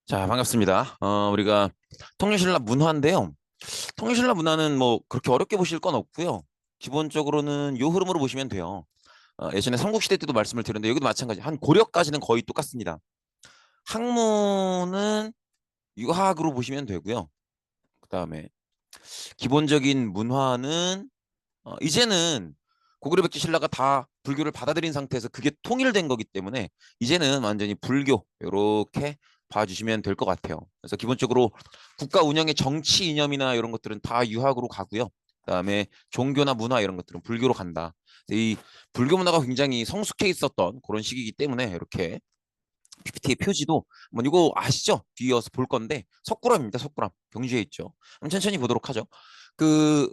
자, 반갑습니다. 우리가 통일신라 문화인데요. 통일신라 문화는 뭐 그렇게 어렵게 보실 건 없고요. 기본적으로는 요 흐름으로 보시면 돼요. 예전에 삼국시대 때도 말씀을 드렸는데 여기도 마찬가지. 한 고려까지는 거의 똑같습니다. 학문은 유학으로 보시면 되고요. 그다음에 기본적인 문화는 이제는 고구려백제 신라가 다 불교를 받아들인 상태에서 그게 통일된 거기 때문에 이제는 완전히 불교 이렇게 봐주시면 될 것 같아요. 그래서 기본적으로 국가 운영의 정치 이념이나 이런 것들은 다 유학으로 가고요. 그다음에 종교나 문화 이런 것들은 불교로 간다. 이 불교 문화가 굉장히 성숙해 있었던 그런 시기이기 때문에 이렇게 PPT의 표지도 뭐 이거 아시죠? 뒤이어서 볼 건데 석굴암입니다. 석굴암 경주에 있죠. 한번 천천히 보도록 하죠. 그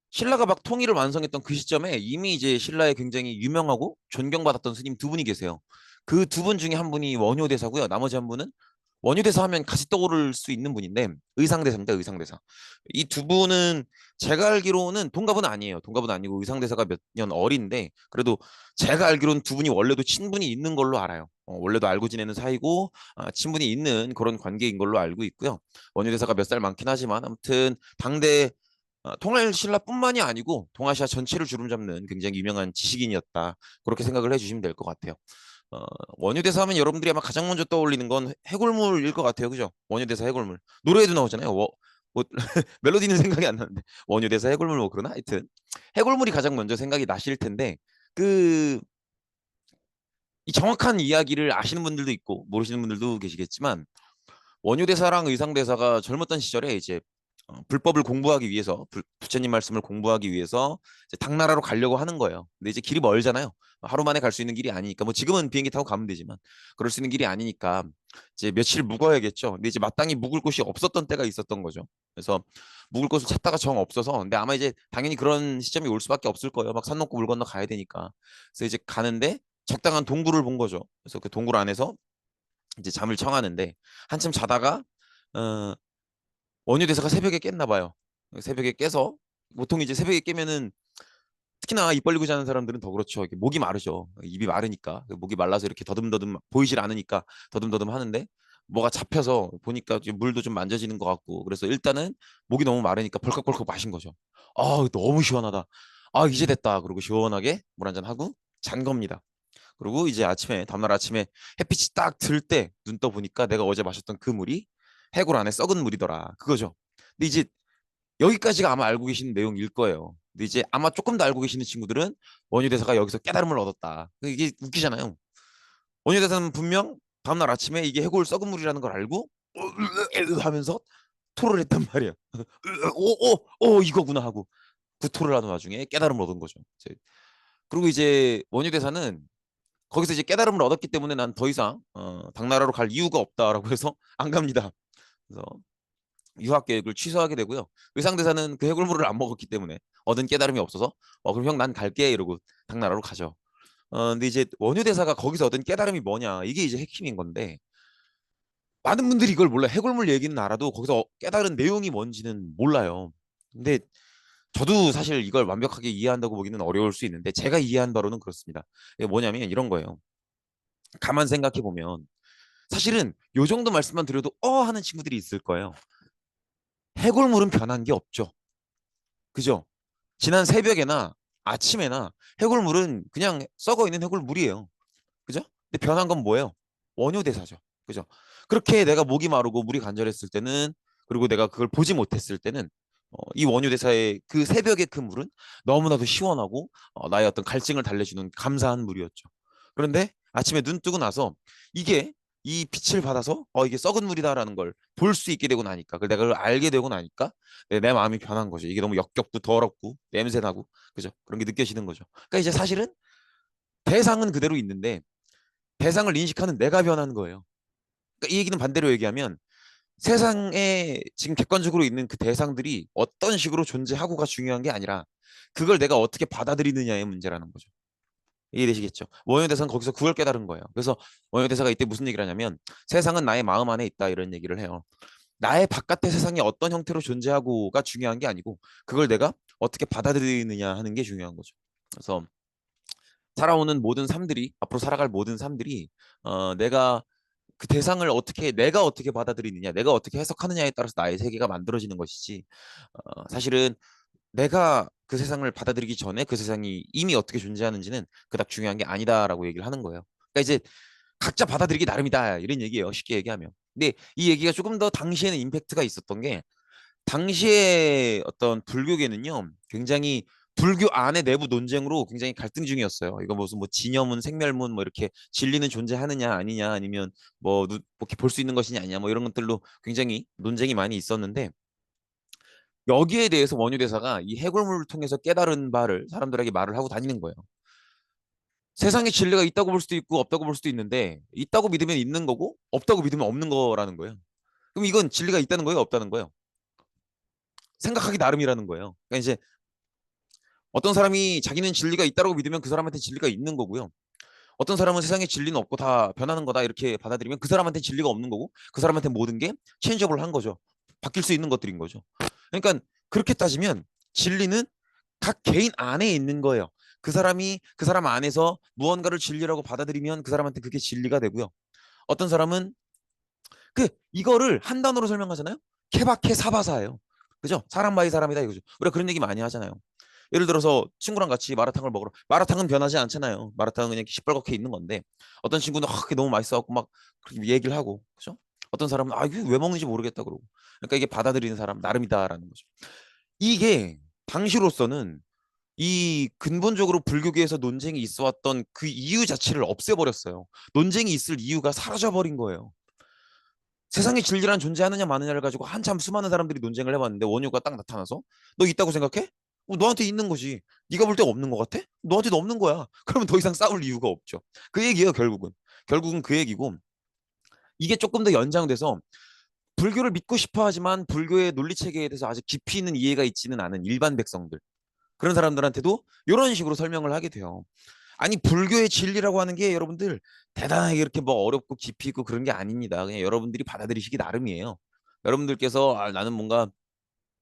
신라가 막 통일을 완성했던 그 시점에 이미 이제 신라에 굉장히 유명하고 존경받았던 스님 두 분이 계세요. 그 두 분 중에 한 분이 원효대사고요. 나머지 한 분은 원효대사 하면 같이 떠오를 수 있는 분인데 의상대사입니다. 의상대사. 이 두 분은 제가 알기로는 동갑은 아니에요. 동갑은 아니고 의상대사가 몇 년 어린데 그래도 제가 알기로는 두 분이 원래도 친분이 있는 걸로 알아요. 원래도 알고 지내는 사이고 친분이 있는 그런 관계인 걸로 알고 있고요. 원효대사가 몇 살 많긴 하지만 아무튼 당대 통일 신라뿐만이 아니고 동아시아 전체를 주름잡는 굉장히 유명한 지식인이었다. 그렇게 생각을 해주시면 될 것 같아요. 어, 원효대사 하면 여러분들이 아마 가장 먼저 떠올리는 건 해골물일 것 같아요. 그죠? 원효대사 해골물. 노래에도 나오잖아요. 뭐, 멜로디는 생각이 안 나는데 원효대사 해골물 뭐 그러나 하여튼 해골물이 가장 먼저 생각이 나실 텐데 그 이 정확한 이야기를 아시는 분들도 있고 모르시는 분들도 계시겠지만 원효대사랑 의상대사가 젊었던 시절에 이제 불법을 공부하기 위해서 부처님 말씀을 공부하기 위해서 이제 당나라로 가려고 하는 거예요. 근데 이제 길이 멀잖아요. 하루 만에 갈 수 있는 길이 아니니까 뭐 지금은 비행기 타고 가면 되지만 그럴 수 있는 길이 아니니까 이제 며칠 묵어야겠죠. 근데 이제 마땅히 묵을 곳이 없었던 때가 있었던 거죠. 그래서 묵을 곳을 찾다가 정 없어서 근데 아마 이제 당연히 그런 시점이 올 수밖에 없을 거예요. 막 산 넘고 물 건너 가야 되니까. 그래서 이제 가는데 적당한 동굴을 본 거죠. 그래서 그 동굴 안에서 이제 잠을 청하는데 한참 자다가 어, 원효 대사가 새벽에 깼나 봐요. 새벽에 깨서 보통 이제 새벽에 깨면은 특히나 입 벌리고 자는 사람들은 더 그렇죠. 이게 목이 마르죠. 입이 마르니까 목이 말라서 이렇게 더듬더듬 보이질 않으니까 더듬더듬 하는데 뭐가 잡혀서 보니까 물도 좀 만져지는 것 같고 그래서 일단은 목이 너무 마르니까 벌컥벌컥 마신 거죠. 아 너무 시원하다. 아 이제 됐다. 그리고 시원하게 물 한잔 하고 잔 겁니다. 그리고 이제 아침에 다음날 아침에 햇빛이 딱 들 때 눈 떠 보니까 내가 어제 마셨던 그 물이 해골 안에 썩은 물이더라. 그거죠. 근데 이제 여기까지가 아마 알고 계시는 내용일 거예요. 근데 이제 아마 조금 더 알고 계시는 친구들은 원효 대사가 여기서 깨달음을 얻었다. 이게 웃기잖아요. 원효 대사는 분명 다음날 아침에 이게 해골 썩은 물이라는 걸 알고 하면서 토를 했단 말이에요. 오, 이거구나 하고 구토를 하는 와중에 깨달음을 얻은 거죠. 그리고 이제 원효 대사는 거기서 이제 깨달음을 얻었기 때문에 난 더 이상 당나라로 갈 이유가 없다라고 해서 안 갑니다. 그래서 유학 계획을 취소하게 되고요. 의상대사는 그 해골물을 안 먹었기 때문에 얻은 깨달음이 없어서 그럼 형 난 갈게 이러고 당나라로 가죠. 근데 이제 원효대사가 거기서 얻은 깨달음이 뭐냐 이게 이제 핵심인 건데 많은 분들이 이걸 몰라요. 해골물 얘기는 알아도 거기서 깨달은 내용이 뭔지는 몰라요. 근데 저도 사실 이걸 완벽하게 이해한다고 보기는 어려울 수 있는데 제가 이해한 바로는 그렇습니다. 이게 뭐냐면 이런 거예요. 가만 생각해 보면 사실은 요 정도 말씀만 드려도 하는 친구들이 있을 거예요. 해골물은 변한 게 없죠. 그죠? 지난 새벽에나 아침에나 해골물은 그냥 썩어 있는 해골물이에요. 그죠? 근데 변한 건 뭐예요? 원효대사죠. 그죠? 그렇게 내가 목이 마르고 물이 간절했을 때는 그리고 내가 그걸 보지 못했을 때는 이 원효대사의 그 새벽의 그 물은 너무나도 시원하고 나의 어떤 갈증을 달래주는 감사한 물이었죠. 그런데 아침에 눈 뜨고 나서 이게 이 빛을 받아서 이게 썩은 물이다라는 걸 볼 수 있게 되고 나니까 내가 그걸 알게 되고 나니까 내 마음이 변한 거죠. 이게 너무 역겹고 더럽고 냄새나고 그죠? 그런 게 느껴지는 거죠. 그러니까 이제 사실은 대상은 그대로 있는데 대상을 인식하는 내가 변하는 거예요. 그러니까 이 얘기는 반대로 얘기하면 세상에 지금 객관적으로 있는 그 대상들이 어떤 식으로 존재하고가 중요한 게 아니라 그걸 내가 어떻게 받아들이느냐의 문제라는 거죠. 이해되시겠죠? 원효대사는 거기서 그걸 깨달은 거예요. 그래서 원효대사가 이때 무슨 얘기를 하냐면 세상은 나의 마음 안에 있다 이런 얘기를 해요. 나의 바깥의 세상이 어떤 형태로 존재하고가 중요한 게 아니고 그걸 내가 어떻게 받아들이느냐 하는 게 중요한 거죠. 그래서 살아오는 모든 삶들이 앞으로 살아갈 모든 삶들이 내가 그 대상을 어떻게 내가 어떻게 받아들이느냐, 내가 어떻게 해석하느냐에 따라서 나의 세계가 만들어지는 것이지. 사실은 내가 그 세상을 받아들이기 전에 그 세상이 이미 어떻게 존재하는지는 그닥 중요한 게 아니다라고 얘기를 하는 거예요. 그러니까 이제 각자 받아들이기 나름이다 이런 얘기예요. 쉽게 얘기하면. 근데 이 얘기가 조금 더 당시에는 임팩트가 있었던 게 당시에 어떤 불교계는요, 굉장히 불교 안에 내부 논쟁으로 굉장히 갈등 중이었어요. 이거 무슨 뭐 진여문, 생멸문 뭐 이렇게 진리는 존재하느냐 아니냐 아니면 뭐 이렇게 볼 수 있는 것이냐 아니냐 뭐 이런 것들로 굉장히 논쟁이 많이 있었는데 여기에 대해서 원효 대사가 이 해골물을 통해서 깨달은 바를 사람들에게 말을 하고 다니는 거예요. 세상에 진리가 있다고 볼 수도 있고 없다고 볼 수도 있는데 있다고 믿으면 있는 거고 없다고 믿으면 없는 거라는 거예요. 그럼 이건 진리가 있다는 거예요, 없다는 거예요? 생각하기 나름이라는 거예요. 그러니까 이제 어떤 사람이 자기는 진리가 있다고 믿으면 그 사람한테 진리가 있는 거고요. 어떤 사람은 세상에 진리는 없고 다 변하는 거다 이렇게 받아들이면 그 사람한테 진리가 없는 거고 그 사람한테 모든 게 체인저블 한 거죠. 바뀔 수 있는 것들인 거죠. 그러니까 그렇게 따지면 진리는 각 개인 안에 있는 거예요. 그 사람이 그 사람 안에서 무언가를 진리라고 받아들이면 그 사람한테 그게 진리가 되고요. 어떤 사람은 이거를 한 단어로 설명하잖아요. 케바케 사바사예요. 그죠? 사람 바이 사람이다 이거죠. 우리가 그런 얘기 많이 하잖아요. 예를 들어서 친구랑 같이 마라탕을 먹으러 마라탕은 변하지 않잖아요. 마라탕은 그냥 시뻘겋게 있는 건데 어떤 친구는 그게 너무 맛있어갖고 막 그렇게 얘기를 하고 그죠? 어떤 사람은 이게 왜 먹는지 모르겠다 그러고 그러니까 이게 받아들이는 사람 나름이다라는 거죠. 이게 당시로서는 이 근본적으로 불교계에서 논쟁이 있어 왔던 그 이유 자체를 없애버렸어요. 논쟁이 있을 이유가 사라져버린 거예요. 세상에 진리란 존재하느냐 마느냐를 가지고 한참 수많은 사람들이 논쟁을 해봤는데 원효가 딱 나타나서 너 있다고 생각해? 너한테 있는 거지. 네가 볼 때 없는 것 같아? 너한테도 없는 거야. 그러면 더 이상 싸울 이유가 없죠. 그 얘기예요, 결국은. 결국은 그 얘기고 이게 조금 더 연장돼서 불교를 믿고 싶어 하지만 불교의 논리 체계에 대해서 아직 깊이 있는 이해가 있지는 않은 일반 백성들 그런 사람들한테도 이런 식으로 설명을 하게 돼요. 아니 불교의 진리라고 하는 게 여러분들 대단하게 이렇게 뭐 어렵고 깊이 있고 그런 게 아닙니다. 그냥 여러분들이 받아들이시기 나름이에요. 여러분들께서 나는 뭔가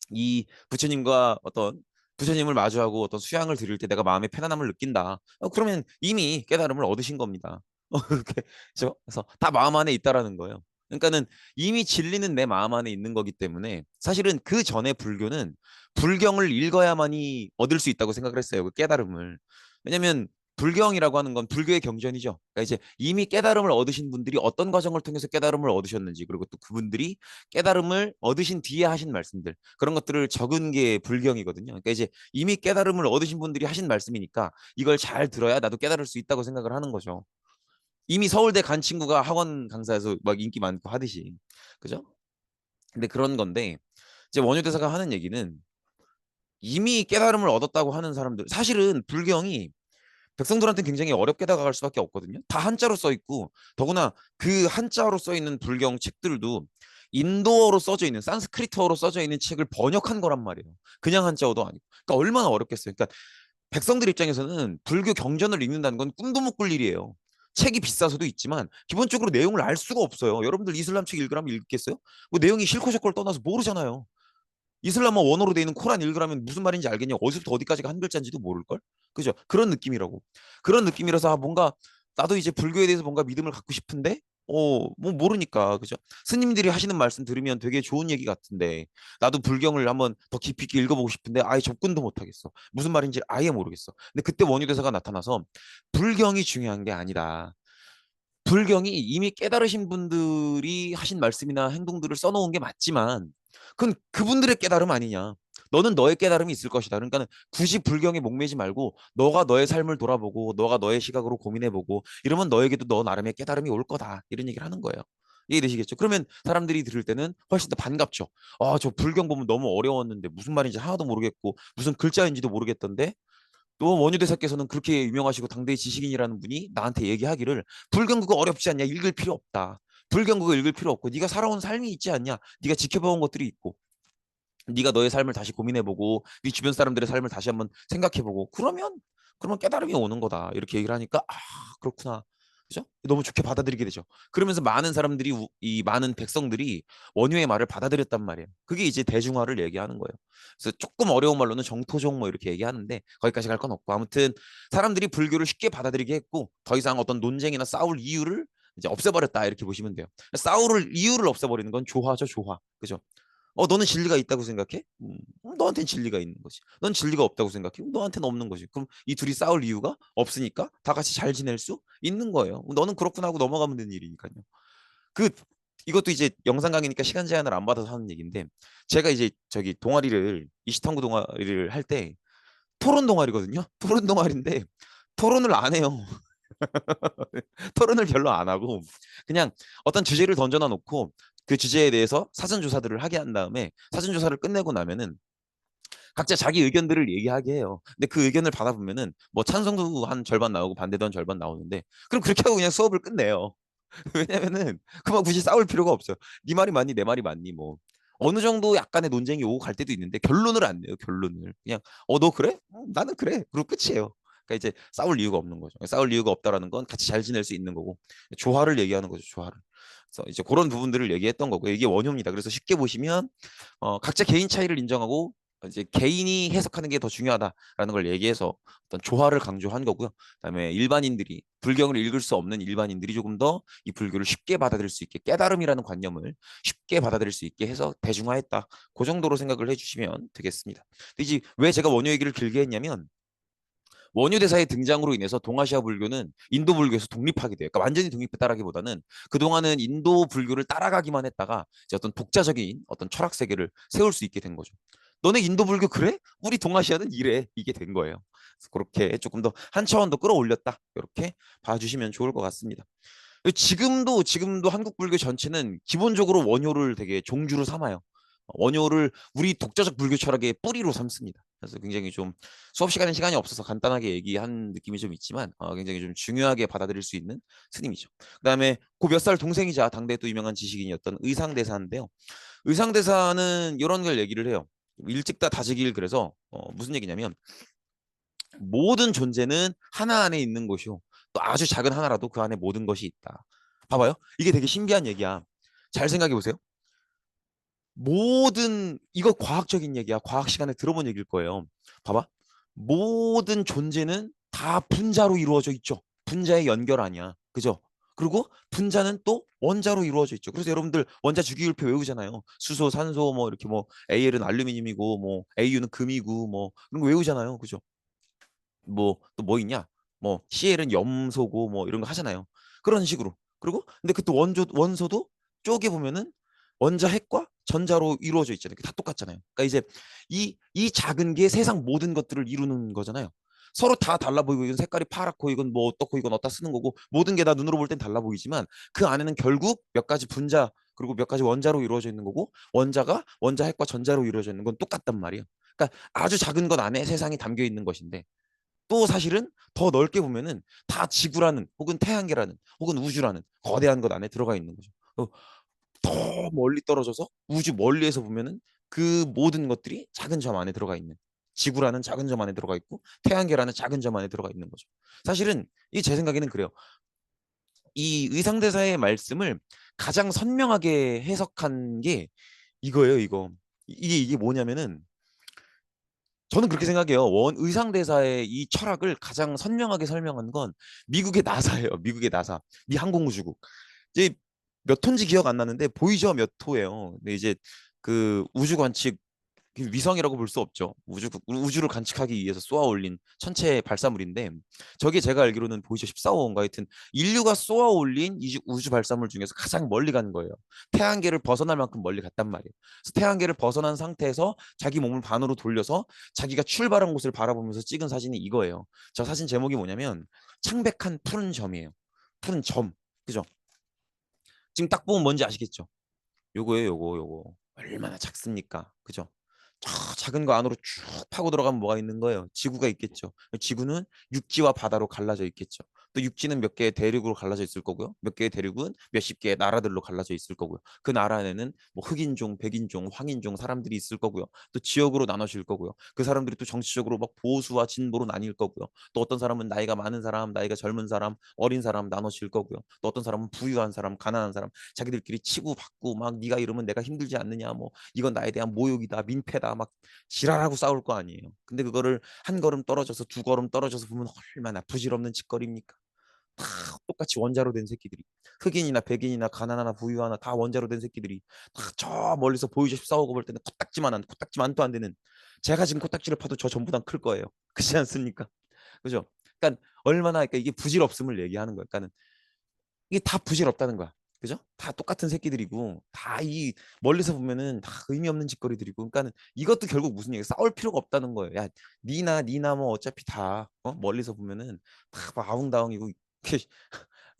이 부처님과 어떤 부처님을 마주하고 어떤 수양을 드릴 때 내가 마음의 편안함을 느낀다. 그러면 이미 깨달음을 얻으신 겁니다. 그렇죠? 그래서 다 마음 안에 있다라는 거예요. 그러니까는 이미 진리는 내 마음 안에 있는 거기 때문에 사실은 그 전에 불교는 불경을 읽어야만이 얻을 수 있다고 생각을 했어요. 그 깨달음을. 왜냐면 불경이라고 하는 건 불교의 경전이죠. 그러니까 이제 이미 깨달음을 얻으신 분들이 어떤 과정을 통해서 깨달음을 얻으셨는지 그리고 또 그분들이 깨달음을 얻으신 뒤에 하신 말씀들 그런 것들을 적은 게 불경이거든요. 그러니까 이제 이미 깨달음을 얻으신 분들이 하신 말씀이니까 이걸 잘 들어야 나도 깨달을 수 있다고 생각을 하는 거죠. 이미 서울대 간 친구가 학원 강사에서 막 인기 많고 하듯이. 그죠? 근데 그런 건데 이제 원효 대사가 하는 얘기는 이미 깨달음을 얻었다고 하는 사람들 사실은 불경이 백성들한테 굉장히 어렵게 다가갈 수밖에 없거든요. 다 한자로 써 있고 더구나 그 한자로 써 있는 불경 책들도 인도어로 써져 있는 산스크리트어로 써져 있는 책을 번역한 거란 말이에요. 그냥 한자어도 아니고. 그러니까 얼마나 어렵겠어요. 그러니까 백성들 입장에서는 불교 경전을 읽는다는 건 꿈도 못 꿀 일이에요. 책이 비싸서도 있지만 기본적으로 내용을 알 수가 없어요. 여러분들 이슬람 책 읽으라면 읽겠어요? 뭐 내용이 싫고 좋고를 떠나서 모르잖아요. 이슬람어 원어로 돼 있는 코란 읽으라면 무슨 말인지 알겠냐? 어디서부터 어디까지가 한 글자인지도 모를걸? 그죠? 그런 느낌이라고. 그런 느낌이라서 뭔가 나도 이제 불교에 대해서 뭔가 믿음을 갖고 싶은데 뭐 모르니까 그죠? 스님들이 하시는 말씀 들으면 되게 좋은 얘기 같은데 나도 불경을 한번 더 깊이 있게 읽어보고 싶은데 아예 접근도 못 하겠어. 무슨 말인지 아예 모르겠어. 근데 그때 원효대사가 나타나서 불경이 중요한 게 아니다. 불경이 이미 깨달으신 분들이 하신 말씀이나 행동들을 써놓은 게 맞지만 그건 그분들의 깨달음 아니냐. 너는 너의 깨달음이 있을 것이다. 그러니까 굳이 불경에 목매지 말고 너가 너의 삶을 돌아보고 너가 너의 시각으로 고민해보고 이러면 너에게도 너 나름의 깨달음이 올 거다. 이런 얘기를 하는 거예요. 이해되시겠죠? 그러면 사람들이 들을 때는 훨씬 더 반갑죠. 저 불경 보면 너무 어려웠는데 무슨 말인지 하나도 모르겠고 무슨 글자인지도 모르겠던데 또 원효대사께서는 그렇게 유명하시고 당대의 지식인이라는 분이 나한테 얘기하기를 불경 그거 어렵지 않냐 읽을 필요 없다. 불경 그거 읽을 필요 없고 네가 살아온 삶이 있지 않냐 네가 지켜본 것들이 있고 네가 너의 삶을 다시 고민해보고 네 주변 사람들의 삶을 다시 한번 생각해보고 그러면 깨달음이 오는 거다 이렇게 얘기를 하니까 그렇구나 그죠? 너무 좋게 받아들이게 되죠. 그러면서 많은 사람들이 이 많은 백성들이 원효의 말을 받아들였단 말이에요. 그게 이제 대중화를 얘기하는 거예요. 그래서 조금 어려운 말로는 정토종 뭐 이렇게 얘기하는데 거기까지 갈 건 없고 아무튼 사람들이 불교를 쉽게 받아들이게 했고 더 이상 어떤 논쟁이나 싸울 이유를 이제 없애버렸다 이렇게 보시면 돼요. 싸울 이유를 없애버리는 건 조화죠, 조화. 그죠? 너는 진리가 있다고 생각해? 너한테는 진리가 있는 거지. 넌 진리가 없다고 생각해? 너한테는 없는 거지. 그럼 이 둘이 싸울 이유가 없으니까 다 같이 잘 지낼 수 있는 거예요. 너는 그렇구나 하고 넘어가면 되는 일이니까요. 그 이것도 이제 영상 강의니까 시간 제한을 안 받아서 하는 얘기인데 제가 이제 저기 동아리를 이시탐구 동아리를 할 때 토론 동아리거든요. 토론 동아리인데 토론을 안 해요. 토론을 별로 안 하고 그냥 어떤 주제를 던져놔 놓고 그 주제에 대해서 사전 조사들을 하게 한 다음에 사전 조사를 끝내고 나면은 각자 자기 의견들을 얘기하게 해요. 근데 그 의견을 받아보면은 뭐 찬성도 한 절반 나오고 반대도 한 절반 나오는데 그럼 그렇게 하고 그냥 수업을 끝내요. 왜냐면은 그만 굳이 싸울 필요가 없어요. 네 말이 맞니 내 말이 맞니 뭐 어느 정도 약간의 논쟁이 오고 갈 때도 있는데 결론을 안 내요. 결론을 그냥 너 그래? 나는 그래. 그리고 끝이에요. 그러니까 이제 싸울 이유가 없는 거죠. 싸울 이유가 없다라는 건 같이 잘 지낼 수 있는 거고 조화를 얘기하는 거죠. 조화를. 그래서 이제 그런 부분들을 얘기했던 거고 이게 원효입니다. 그래서 쉽게 보시면 각자 개인 차이를 인정하고 이제 개인이 해석하는 게 더 중요하다라는 걸 얘기해서 어떤 조화를 강조한 거고요. 그다음에 일반인들이 불경을 읽을 수 없는 일반인들이 조금 더 이 불교를 쉽게 받아들일 수 있게 깨달음이라는 관념을 쉽게 받아들일 수 있게 해서 대중화했다. 그 정도로 생각을 해주시면 되겠습니다. 근데 이제 왜 제가 원효 얘기를 길게 했냐면 원효 대사의 등장으로 인해서 동아시아 불교는 인도 불교에서 독립하게 돼요. 그러니까 완전히 독립했다라기보다는 그동안은 인도 불교를 따라가기만 했다가 이제 어떤 독자적인 어떤 철학 세계를 세울 수 있게 된 거죠. 너네 인도 불교 그래? 우리 동아시아는 이래. 이게 된 거예요. 그래서 그렇게 조금 더 한 차원 더 끌어올렸다. 이렇게 봐주시면 좋을 것 같습니다. 지금도 한국 불교 전체는 기본적으로 원효를 되게 종주로 삼아요. 원효를 우리 독자적 불교 철학의 뿌리로 삼습니다. 그래서 굉장히 좀 수업 시간에 시간이 없어서 간단하게 얘기한 느낌이 좀 있지만 굉장히 좀 중요하게 받아들일 수 있는 스님이죠. 그다음에 그 몇 살 동생이자 당대 또 유명한 지식인이었던 의상대사인데요. 의상대사는 이런 걸 얘기를 해요. 일찍 다 다지길 그래서 무슨 얘기냐면 모든 존재는 하나 안에 있는 것이요. 또 아주 작은 하나라도 그 안에 모든 것이 있다. 봐봐요. 이게 되게 신기한 얘기야. 잘 생각해 보세요. 이거 과학적인 얘기야. 과학 시간에 들어본 얘기일 거예요. 봐봐. 모든 존재는 다 분자로 이루어져 있죠. 분자의 연결 아니야. 그죠? 그리고 분자는 또 원자로 이루어져 있죠. 그래서 여러분들 원자 주기율표 외우잖아요. 수소, 산소 뭐 이렇게 뭐 AL은 알루미늄이고 뭐 AU는 금이고 뭐 그런 거 외우잖아요. 그죠? 뭐 또 뭐 있냐? 뭐 CL은 염소고 뭐 이런 거 하잖아요. 그런 식으로. 그리고 근데 그 또 원소도 쪼개 보면은 원자 핵과 전자로 이루어져 있잖아요. 다 똑같잖아요. 그러니까 이제 이 작은 게 세상 모든 것들을 이루는 거잖아요. 서로 다 달라 보이고 이건 색깔이 파랗고 이건 뭐 어떻고 이건 어디다 쓰는 거고 모든 게 다 눈으로 볼 땐 달라 보이지만 그 안에는 결국 몇 가지 분자 그리고 몇 가지 원자로 이루어져 있는 거고 원자가 원자 핵과 전자로 이루어져 있는 건 똑같단 말이에요. 그러니까 아주 작은 것 안에 세상이 담겨 있는 것인데 또 사실은 더 넓게 보면은 다 지구라는 혹은 태양계라는 혹은 우주라는 거대한 것 안에 들어가 있는 거죠. 더 멀리 떨어져서 우주 멀리에서 보면은 그 모든 것들이 작은 점 안에 들어가 있는 지구라는 작은 점 안에 들어가 있고 태양계라는 작은 점 안에 들어가 있는 거죠. 사실은 이 제 생각에는 그래요. 이 의상대사의 말씀을 가장 선명하게 해석한 게 이거예요, 이거. 이게 뭐냐면은 저는 그렇게 생각해요. 의상대사의 이 철학을 가장 선명하게 설명한 건 미국의 나사예요. 미국의 나사. 미 항공우주국. 이제 몇 톤지 기억 안 나는데 보이저 몇 호예요. 근데 이제 그 우주 관측 위성이라고 볼 수 없죠. 우주를 관측하기 위해서 쏘아 올린 천체 발사물인데 저게 제가 알기로는 보이저 14호인가 하여튼 인류가 쏘아 올린 우주 발사물 중에서 가장 멀리 간 거예요. 태양계를 벗어날 만큼 멀리 갔단 말이에요. 그래서 태양계를 벗어난 상태에서 자기 몸을 반으로 돌려서 자기가 출발한 곳을 바라보면서 찍은 사진이 이거예요. 저 사진 제목이 뭐냐면 창백한 푸른 점이에요. 푸른 점. 그죠? 지금 딱 보면 뭔지 아시겠죠? 요거예요, 요거. 얼마나 작습니까? 그죠? 저 작은 거 안으로 쭉 파고 들어가면 뭐가 있는 거예요? 지구가 있겠죠. 지구는 육지와 바다로 갈라져 있겠죠. 또 육지는 몇 개의 대륙으로 갈라져 있을 거고요. 몇 개의 대륙은 몇십 개의 나라들로 갈라져 있을 거고요. 그 나라 안에는 뭐 흑인종, 백인종, 황인종 사람들이 있을 거고요. 또 지역으로 나눠질 거고요. 그 사람들이 또 정치적으로 막 보수와 진보로 나뉠 거고요. 또 어떤 사람은 나이가 많은 사람, 나이가 젊은 사람, 어린 사람 나눠질 거고요. 또 어떤 사람은 부유한 사람, 가난한 사람, 자기들끼리 치고받고 막 네가 이러면 내가 힘들지 않느냐, 뭐 이건 나에 대한 모욕이다, 민폐다, 막 지랄하고 싸울 거 아니에요. 근데 그거를 한 걸음 떨어져서 두 걸음 떨어져서 보면 얼마나 부질없는 짓거리입니까? 다 똑같이 원자로 된 새끼들이, 흑인이나 백인이나 가난하나 부유하나 다 원자로 된 새끼들이 다 저 멀리서 보이죠 싸우고 볼 때는 코딱지만도 안 되는, 제가 지금 코딱지를 파도 저 전부 다 클 거예요. 그렇지 않습니까? 그죠? 그러니까 얼마나, 그러니까 이게 부질없음을 얘기하는 거예요. 그러니까 이게 다 부질없다는 거야. 그죠? 다 똑같은 새끼들이고 다 이 멀리서 보면은 다 의미 없는 짓거리들이고, 그러니까는 이것도 결국 무슨 얘기, 싸울 필요가 없다는 거예요. 야, 니나 뭐 어차피 다 멀리서 보면은 다막 아웅다웅이고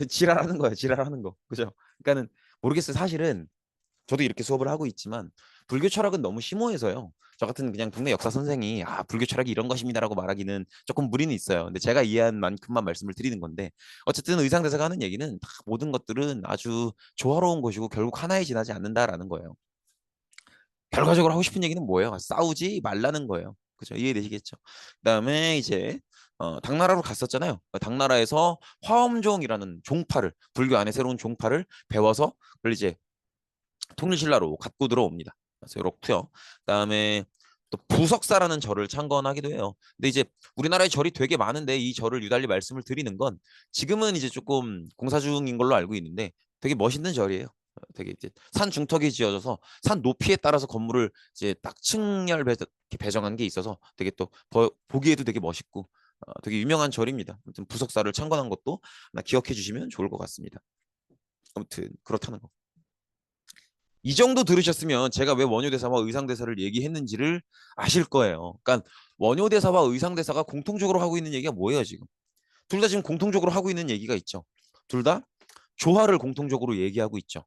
지랄하는 거야, 지랄하는 거. 그죠? 그러니까는 모르겠어요. 사실은 저도 이렇게 수업을 하고 있지만 불교 철학은 너무 심오해서요. 저 같은 그냥 동네 역사 선생이 불교 철학이 이런 것입니다라고 말하기는 조금 무리는 있어요. 근데 제가 이해한 만큼만 말씀을 드리는 건데, 어쨌든 의상대사가 하는 얘기는 다 모든 것들은 아주 조화로운 것이고 결국 하나에 지나지 않는다라는 거예요. 결과적으로 하고 싶은 얘기는 뭐예요? 싸우지 말라는 거예요. 그죠? 이해되시겠죠? 그다음에 이제 당나라로 갔었잖아요. 당나라에서 화엄종이라는 종파를, 불교 안에 새로운 종파를 배워서 그걸 이제 통일신라로 갖고 들어옵니다. 그래서 이렇고요. 그다음에 또 부석사라는 절을 창건하기도 해요. 근데 이제 우리나라에 절이 되게 많은데 이 절을 유달리 말씀을 드리는 건, 지금은 이제 조금 공사 중인 걸로 알고 있는데 되게 멋있는 절이에요. 되게 이제 산 중턱에 지어져서 산 높이에 따라서 건물을 이제 딱 층열 배정한 게 있어서 되게 또 보기에도 되게 멋있고 되게 유명한 절입니다. 아무튼 부석사를 창건한 것도 하나 기억해 주시면 좋을 것 같습니다. 아무튼 그렇다는 거. 이 정도 들으셨으면 제가 왜 원효대사와 의상대사를 얘기했는지를 아실 거예요. 그러니까 원효대사와 의상대사가 공통적으로 하고 있는 얘기가 뭐예요, 지금? 둘 다 지금 공통적으로 하고 있는 얘기가 있죠. 둘 다 조화를 공통적으로 얘기하고 있죠.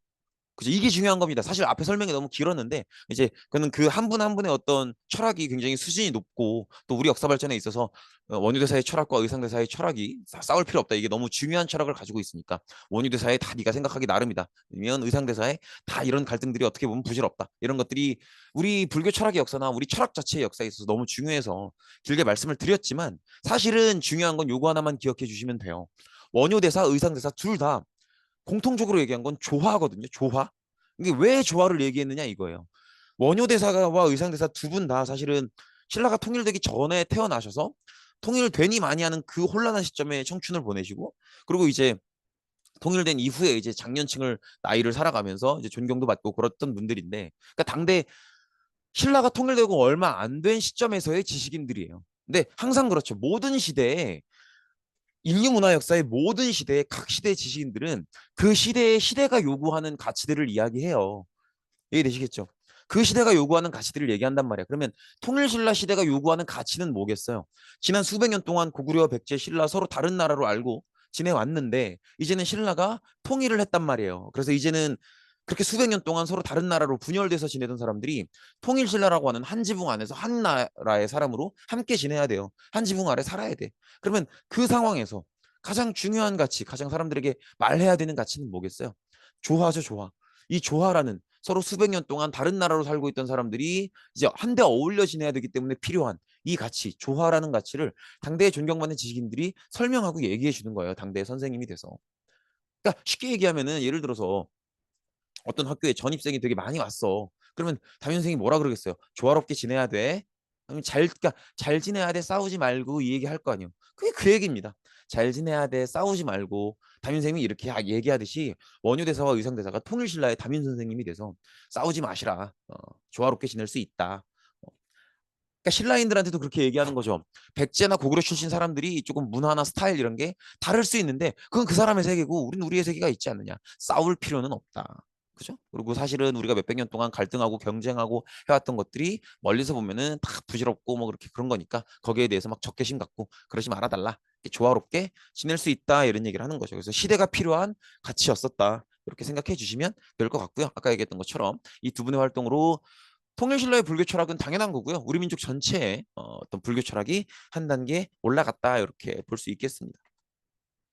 그죠? 이게 중요한 겁니다. 사실 앞에 설명이 너무 길었는데 이제 그는 그 한 분 한 분의 어떤 철학이 굉장히 수준이 높고 또 우리 역사 발전에 있어서 원유대사의 철학과 의상대사의 철학이 싸울 필요 없다. 이게 너무 중요한 철학을 가지고 있으니까 원유대사의 다 네가 생각하기 나름이다. 아니면 의상대사의 다 이런 갈등들이 어떻게 보면 부질없다. 이런 것들이 우리 불교 철학의 역사나 우리 철학 자체의 역사에 있어서 너무 중요해서 길게 말씀을 드렸지만, 사실은 중요한 건 요거 하나만 기억해 주시면 돼요. 원효대사, 의상대사 둘 다 공통적으로 얘기한 건 조화거든요. 조화. 이게 왜 조화를 얘기했느냐 이거예요. 원효대사와 의상대사 두 분 다 사실은 신라가 통일되기 전에 태어나셔서 통일되니 많이 하는 그 혼란한 시점에 청춘을 보내시고, 그리고 이제 통일된 이후에 이제 장년층을 나이를 살아가면서 이제 존경도 받고 그랬던 분들인데, 그러니까 당대 신라가 통일되고 얼마 안 된 시점에서의 지식인들이에요. 근데 항상 그렇죠. 모든 시대에, 인류 문화 역사의 모든 시대의 각 시대의 지식인들은 그 시대의 시대가 요구하는 가치들을 이야기해요. 이해되시겠죠? 그 시대가 요구하는 가치들을 얘기한단 말이야. 그러면 통일신라 시대가 요구하는 가치는 뭐겠어요? 지난 수백 년 동안 고구려, 백제, 신라 서로 다른 나라로 알고 지내왔는데 이제는 신라가 통일을 했단 말이에요. 그래서 이제는 그렇게 수백 년 동안 서로 다른 나라로 분열돼서 지내던 사람들이 통일신라라고 하는 한 지붕 안에서 한 나라의 사람으로 함께 지내야 돼요. 한 지붕 아래 살아야 돼. 그러면 그 상황에서 가장 중요한 가치, 가장 사람들에게 말해야 되는 가치는 뭐겠어요? 조화죠, 조화. 이 조화라는, 서로 수백 년 동안 다른 나라로 살고 있던 사람들이 이제 한데 어울려 지내야 되기 때문에 필요한 이 가치, 조화라는 가치를 당대의 존경받는 지식인들이 설명하고 얘기해 주는 거예요. 당대의 선생님이 돼서. 그러니까 쉽게 얘기하면은, 예를 들어서 어떤 학교에 전입생이 되게 많이 왔어. 그러면 담임 선생님이 뭐라 그러겠어요? 조화롭게 지내야 돼. 아니면 그러니까 잘 지내야 돼. 싸우지 말고, 이 얘기 할 거 아니에요. 그게 그 얘기입니다. 잘 지내야 돼. 싸우지 말고. 담임 선생님이 이렇게 얘기하듯이 원효대사와 의상대사가 통일신라의 담임 선생님이 돼서 싸우지 마시라. 조화롭게 지낼 수 있다. 그러니까 신라인들한테도 그렇게 얘기하는 거죠. 백제나 고구려 출신 사람들이 조금 문화나 스타일 이런 게 다를 수 있는데 그건 그 사람의 세계고 우리는 우리의 세계가 있지 않느냐. 싸울 필요는 없다. 그죠? 그리고 사실은 우리가 몇백 년 동안 갈등하고 경쟁하고 해왔던 것들이 멀리서 보면은 다 부질없고 뭐 그렇게 그런 거니까 거기에 대해서 막 적개심 갖고 그러지 말아달라. 조화롭게 지낼 수 있다 이런 얘기를 하는 거죠. 그래서 시대가 필요한 가치였었다. 이렇게 생각해 주시면 될 것 같고요. 아까 얘기했던 것처럼 이 두 분의 활동으로 통일신라의 불교 철학은 당연한 거고요. 우리 민족 전체의 어떤 불교 철학이 한 단계 올라갔다 이렇게 볼 수 있겠습니다.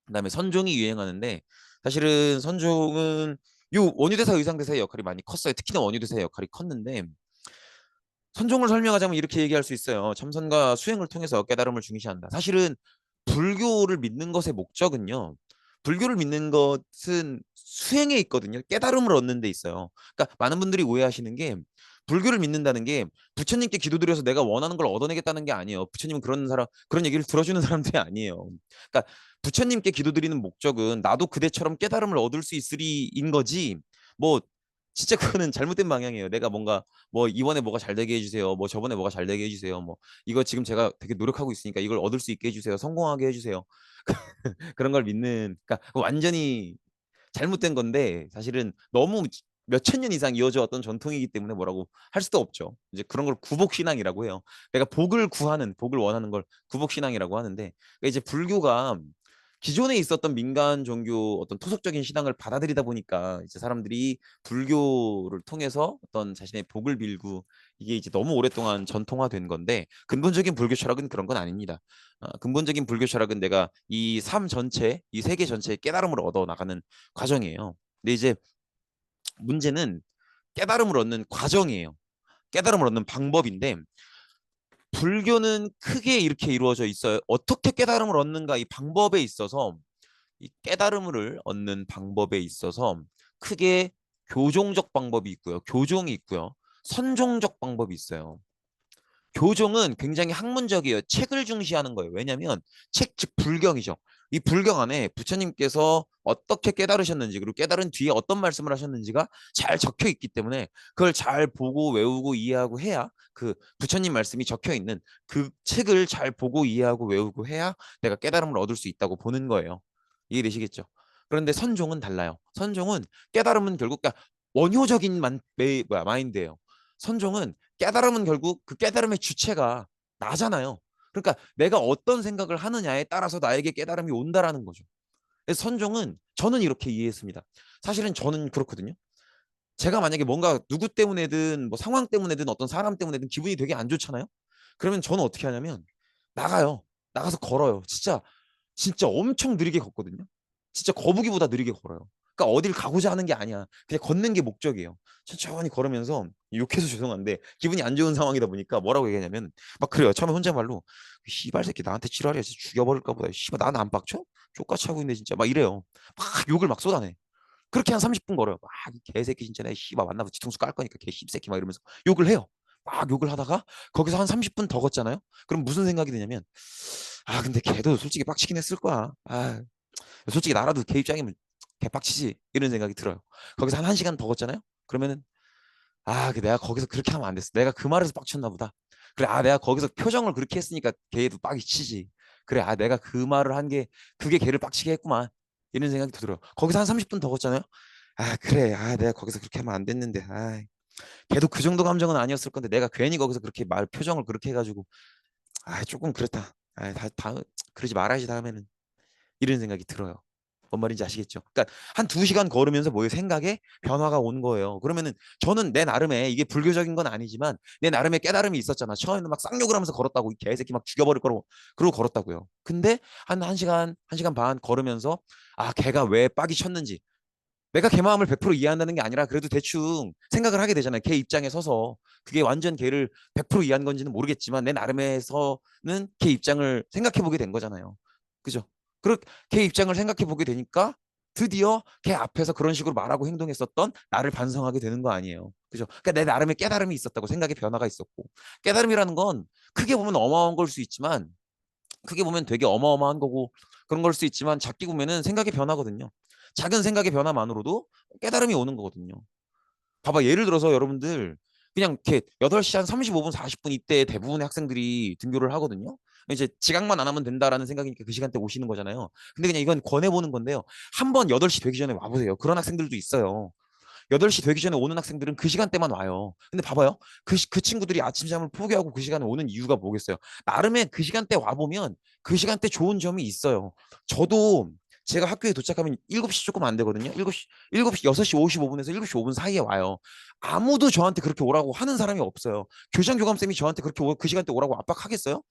그다음에 선종이 유행하는데, 사실은 선종은 요 원유대사 의상대사의 역할이 많이 컸어요. 특히나 원유대사의 역할이 컸는데, 선종을 설명하자면 이렇게 얘기할 수 있어요. 참선과 수행을 통해서 깨달음을 중시한다. 사실은 불교를 믿는 것의 목적은요. 불교를 믿는 것은 수행에 있거든요. 깨달음을 얻는 데 있어요. 그러니까 많은 분들이 오해하시는 게, 불교를 믿는다는 게 부처님께 기도드려서 내가 원하는 걸 얻어내겠다는 게 아니에요. 부처님은 그런 사람, 그런 얘기를 들어주는 사람들이 아니에요. 그러니까 부처님께 기도드리는 목적은 나도 그대처럼 깨달음을 얻을 수 있으리인 거지. 뭐 진짜 그거는 잘못된 방향이에요. 내가 뭔가 뭐 이번에 뭐가 잘 되게 해주세요. 뭐 저번에 뭐가 잘 되게 해주세요. 뭐 이거 지금 제가 되게 노력하고 있으니까 이걸 얻을 수 있게 해주세요. 성공하게 해주세요. 그런 걸 믿는, 그러니까 완전히 잘못된 건데 사실은 너무 몇천 년 이상 이어져 왔던 전통이기 때문에 뭐라고 할 수도 없죠. 이제 그런 걸 구복신앙이라고 해요. 내가 복을 구하는, 복을 원하는 걸 구복신앙이라고 하는데, 그러니까 이제 불교가 기존에 있었던 민간 종교 어떤 토속적인 신앙을 받아들이다 보니까 이제 사람들이 불교를 통해서 어떤 자신의 복을 빌고, 이게 이제 너무 오랫동안 전통화된 건데, 근본적인 불교 철학은 그런 건 아닙니다. 근본적인 불교 철학은 내가 이 삶 전체, 이 세계 전체의 깨달음을 얻어 나가는 과정이에요. 근데 이제 문제는 깨달음을 얻는 과정이에요. 깨달음을 얻는 방법인데, 불교는 크게 이렇게 이루어져 있어요. 어떻게 깨달음을 얻는가, 이 방법에 있어서, 이 깨달음을 얻는 방법에 있어서 크게 교종적 방법이 있고요. 교종이 있고요. 선종적 방법이 있어요. 교종은 굉장히 학문적이에요. 책을 중시하는 거예요. 왜냐하면 책, 즉 불경이죠. 이 불경 안에 부처님께서 어떻게 깨달으셨는지, 그리고 깨달은 뒤에 어떤 말씀을 하셨는지가 잘 적혀 있기 때문에 그걸 잘 보고 외우고 이해하고 해야, 그 부처님 말씀이 적혀 있는 그 책을 잘 보고 이해하고 외우고 해야 내가 깨달음을 얻을 수 있다고 보는 거예요. 이해되시겠죠? 그런데 선종은 달라요. 선종은 깨달음은 결국, 그러니까 원효적인 마인드예요. 선종은 깨달음은 결국 그 깨달음의 주체가 나잖아요. 그러니까 내가 어떤 생각을 하느냐에 따라서 나에게 깨달음이 온다라는 거죠. 그래서 선종은, 저는 이렇게 이해했습니다. 사실은 저는 그렇거든요. 제가 만약에 뭔가 누구 때문에든 뭐 상황 때문에든 어떤 사람 때문에든 기분이 되게 안 좋잖아요. 그러면 저는 어떻게 하냐면 나가요. 나가서 걸어요. 진짜 진짜 엄청 느리게 걷거든요. 진짜 거북이보다 느리게 걸어요. 그러니까 어딜 가고자 하는 게 아니야. 그냥 걷는 게 목적이에요. 천천히 걸으면서, 욕해서 죄송한데 기분이 안 좋은 상황이다 보니까 뭐라고 얘기하냐면 막 그래요. 처음에 혼잣말로 씨발 새끼 나한테 지랄이야. 진짜 죽여버릴까 보다. 씨발 나는 안 빡쳐? 족같이 하고 있네 진짜. 막 이래요. 막 욕을 막 쏟아내. 그렇게 한 30분 걸어요. 막 개새끼 진짜 내 씨발 만나서 뒤통수 깔 거니까 개 씹새끼 막 이러면서 욕을 해요. 막 욕을 하다가 거기서 한 30분 더 걷잖아요. 그럼 무슨 생각이 드냐면, 아 근데 걔도 솔직히 빡치긴 했을 거야. 아 솔직히 나라도 걔 입장이면 개빡치지, 이런 생각이 들어요. 거기서 한 1시간 더 걷잖아요. 그러면은 내가 거기서 그렇게 하면 안 됐어. 내가 그 말에서 빡쳤나 보다. 그래, 내가 거기서 표정을 그렇게 했으니까 걔도 빡이 치지. 그래, 내가 그 말을 한 게 그게 걔를 빡치게 했구만. 이런 생각이 들어요. 거기서 한 30분 더 걷잖아요. 그래, 내가 거기서 그렇게 하면 안 됐는데. 걔도 그 정도 감정은 아니었을 건데 내가 괜히 거기서 그렇게 말 표정을 그렇게 해가지고 조금 그렇다. 그러지 말아야지 다음에는. 이런 생각이 들어요. 뭔 말인지 아시겠죠? 그러니까 한 2시간 걸으면서 뭐의 생각에 변화가 온 거예요. 그러면은 저는 내 나름의, 이게 불교적인 건 아니지만 내 나름의 깨달음이 있었잖아. 처음에는 막 쌍욕을 하면서 걸었다고. 이 개새끼 막 죽여버릴 거라고 그러고 걸었다고요. 근데 한 1시간, 1시간 반 걸으면서 걔가 왜 빡이 쳤는지, 내가 걔 마음을 100% 이해한다는 게 아니라 그래도 대충 생각을 하게 되잖아요. 걔 입장에 서서. 그게 완전 걔를 100% 이해한 건지는 모르겠지만 내 나름에서는 걔 입장을 생각해 보게 된 거잖아요. 그죠? 그렇게 걔 입장을 생각해 보게 되니까 드디어 걔 앞에서 그런 식으로 말하고 행동했었던 나를 반성하게 되는 거 아니에요. 그죠? 그러니까 내 나름의 깨달음이 있었다고, 생각의 변화가 있었고. 깨달음이라는 건 크게 보면 어마어마한 걸 수 있지만, 크게 보면 되게 어마어마한 거고 그런 걸 수 있지만, 작게 보면은 생각의 변화거든요. 작은 생각의 변화만으로도 깨달음이 오는 거거든요. 봐봐, 예를 들어서 여러분들 그냥 이렇게 8시 한 35분, 40분 이때 대부분의 학생들이 등교를 하거든요. 이제 지각만 안 하면 된다라는 생각이니까 그 시간대 오시는 거잖아요. 근데 그냥 이건 권해보는 건데요. 한번 8시 되기 전에 와보세요. 그런 학생들도 있어요. 8시 되기 전에 오는 학생들은 그 시간대만 와요. 근데 봐봐요. 그 친구들이 아침잠을 포기하고 그 시간에 오는 이유가 뭐겠어요? 나름의 그 시간대 와보면 그 시간대 좋은 점이 있어요. 저도 제가 학교에 도착하면 7시 조금 안 되거든요. 7시 6시 55분에서 7시 5분 사이에 와요. 아무도 저한테 그렇게 오라고 하는 사람이 없어요. 교장교감쌤이 저한테 그렇게 그 시간대 오라고 압박하겠어요?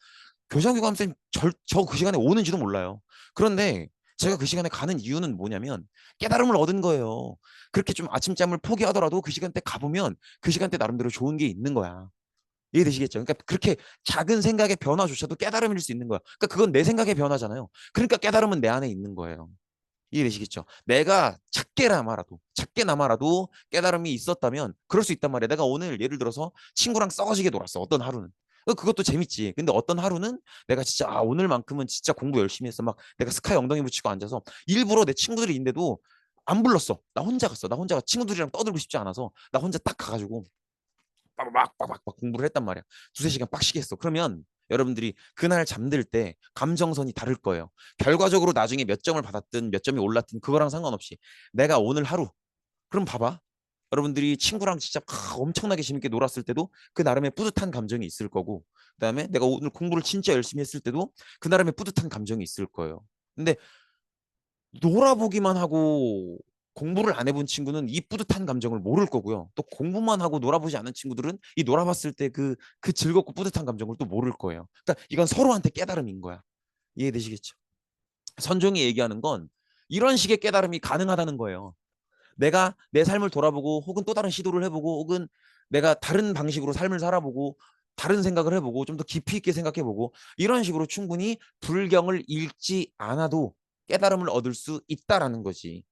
교장교감쌤 저 그 시간에 오는지도 몰라요. 그런데 제가 그 시간에 가는 이유는 뭐냐면 깨달음을 얻은 거예요. 그렇게 좀 아침잠을 포기하더라도 그 시간대 가보면 그 시간대 나름대로 좋은 게 있는 거야. 이해되시겠죠? 그러니까 그렇게 작은 생각의 변화조차도 깨달음일 수 있는 거야. 그러니까 그건 내 생각의 변화잖아요. 그러니까 깨달음은 내 안에 있는 거예요. 이해되시겠죠? 내가 작게나마라도 깨달음이 있었다면 그럴 수 있단 말이야. 내가 오늘 예를 들어서 친구랑 썩어지게 놀았어. 어떤 하루는. 그것도 재밌지. 근데 어떤 하루는 내가 진짜 오늘만큼은 진짜 공부 열심히 했어. 막 내가 스카이 엉덩이 붙이고 앉아서 일부러 내 친구들이 있는데도 안 불렀어. 나 혼자 갔어. 나 혼자 친구들이랑 떠들고 싶지 않아서 나 혼자 딱 가가지고 막 공부를 했단 말이야. 두세 시간 빡시게 했어. 그러면 여러분들이 그날 잠들 때 감정선이 다를 거예요. 결과적으로 나중에 몇 점을 받았든 몇 점이 올랐든 그거랑 상관없이 내가 오늘 하루 그럼 봐봐. 여러분들이 친구랑 진짜 엄청나게 재밌게 놀았을 때도 그 나름의 뿌듯한 감정이 있을 거고 그다음에 내가 오늘 공부를 진짜 열심히 했을 때도 그 나름의 뿌듯한 감정이 있을 거예요. 근데 놀아보기만 하고 공부를 안 해본 친구는 이 뿌듯한 감정을 모를 거고요. 또 공부만 하고 놀아보지 않은 친구들은 이 놀아봤을 때 그 즐겁고 뿌듯한 감정을 또 모를 거예요. 그러니까 이건 서로한테 깨달음인 거야. 이해되시겠죠? 선종이 얘기하는 건 이런 식의 깨달음이 가능하다는 거예요. 내가 내 삶을 돌아보고 혹은 또 다른 시도를 해보고 혹은 내가 다른 방식으로 삶을 살아보고 다른 생각을 해보고 좀 더 깊이 있게 생각해보고 이런 식으로 충분히 불경을 읽지 않아도 깨달음을 얻을 수 있다라는 거지.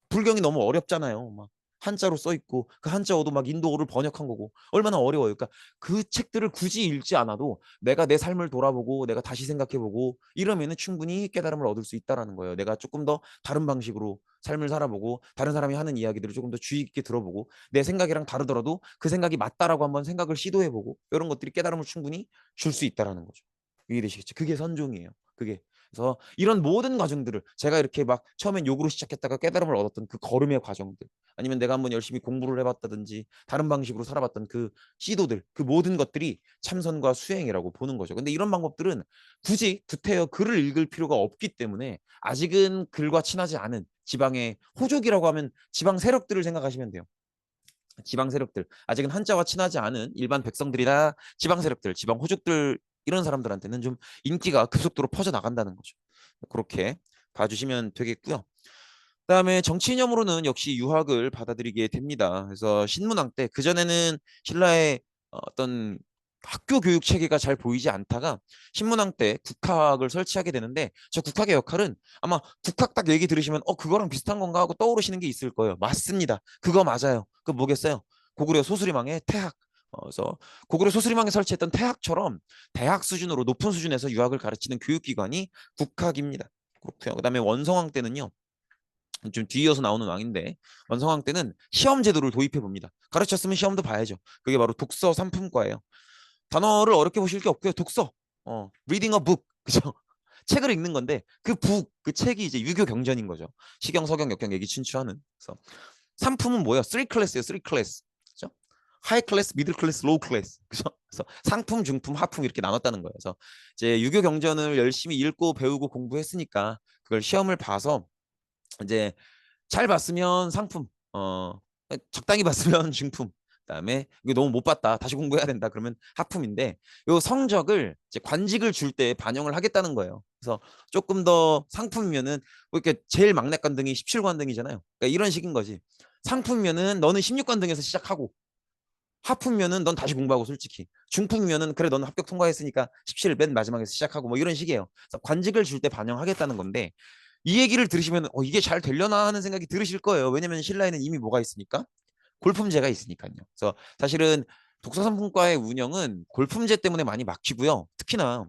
불경이 너무 어렵잖아요. 막 한자로 써 있고 그 한자어도 막 인도어를 번역한 거고 얼마나 어려워요. 그러니까 그 책들을 굳이 읽지 않아도 내가 내 삶을 돌아보고 내가 다시 생각해보고 이러면은 충분히 깨달음을 얻을 수 있다라는 거예요. 내가 조금 더 다른 방식으로 삶을 살아보고 다른 사람이 하는 이야기들을 조금 더 주의 깊게 들어보고 내 생각이랑 다르더라도 그 생각이 맞다라고 한번 생각을 시도해보고 이런 것들이 깨달음을 충분히 줄 수 있다라는 거죠. 이해되시겠죠? 그게 선종이에요. 그게 그래서 이런 모든 과정들을 제가 이렇게 막 처음엔 욕으로 시작했다가 깨달음을 얻었던 그 걸음의 과정들 아니면 내가 한번 열심히 공부를 해봤다든지 다른 방식으로 살아봤던 그 시도들 그 모든 것들이 참선과 수행이라고 보는 거죠. 근데 이런 방법들은 굳이 구태여 글을 읽을 필요가 없기 때문에 아직은 글과 친하지 않은 지방의 호족이라고 하면 지방 세력들을 생각하시면 돼요. 지방 세력들 아직은 한자와 친하지 않은 일반 백성들이나 지방 세력들 지방 호족들 이런 사람들한테는 좀 인기가 급속도로 퍼져 나간다는 거죠. 그렇게 봐주시면 되겠고요. 그다음에 정치 이념으로는 역시 유학을 받아들이게 됩니다. 그래서 신문왕 때 그전에는 신라의 어떤 학교 교육 체계가 잘 보이지 않다가 신문왕 때 국학을 설치하게 되는데 저 국학의 역할은 아마 국학 딱 얘기 들으시면 그거랑 비슷한 건가 하고 떠오르시는 게 있을 거예요. 맞습니다. 그거 맞아요. 그 뭐겠어요? 고구려 소수리망의 태학. 그래서 고구려 소수리망에 설치했던 태학처럼 대학 수준으로 높은 수준에서 유학을 가르치는 교육기관이 국학입니다. 그렇고요. 그다음에 원성왕 때는요. 좀 뒤이어서 나오는 왕인데 원성왕 때는 시험 제도를 도입해 봅니다. 가르쳤으면 시험도 봐야죠. 그게 바로 독서 3품과예요. 단어를 어렵게 보실 게 없고요. 독서, reading a book, 그죠? 책을 읽는 건데 그 그 책이 이제 유교 경전인 거죠. 시경, 서경, 역경, 얘기 친추하는. 그래서 3품은 뭐예요? 3클래스예요. 3클래스. 그죠? 하이 클래스, 미들 클래스, 로우 클래스. 그죠? 그래서 상품, 중품, 하품 이렇게 나눴다는 거예요. 그래서 이제 유교 경전을 열심히 읽고 배우고 공부했으니까 그걸 시험을 봐서 이제 잘 봤으면 상품, 적당히 봤으면 중품, 그다음에 이게 너무 못 봤다, 다시 공부해야 된다 그러면 하품인데 요 성적을 이제 관직을 줄 때 반영을 하겠다는 거예요. 그래서 조금 더 상품이면은 뭐 이렇게 제일 막내관등이 17관등이잖아요. 그러니까 이런 식인 거지. 상품이면은 너는 16관등에서 시작하고 하품이면은 넌 다시 공부하고 솔직히 중품이면은 그래 너는 합격 통과했으니까 17 맨 마지막에서 시작하고 뭐 이런 식이에요. 그래서 관직을 줄 때 반영하겠다는 건데 이 얘기를 들으시면 이게 잘 되려나 하는 생각이 들으실 거예요. 왜냐면 신라에는 이미 뭐가 있으니까 골품제가 있으니까요. 그래서 사실은 독서상품과의 운영은 골품제 때문에 많이 막히고요. 특히나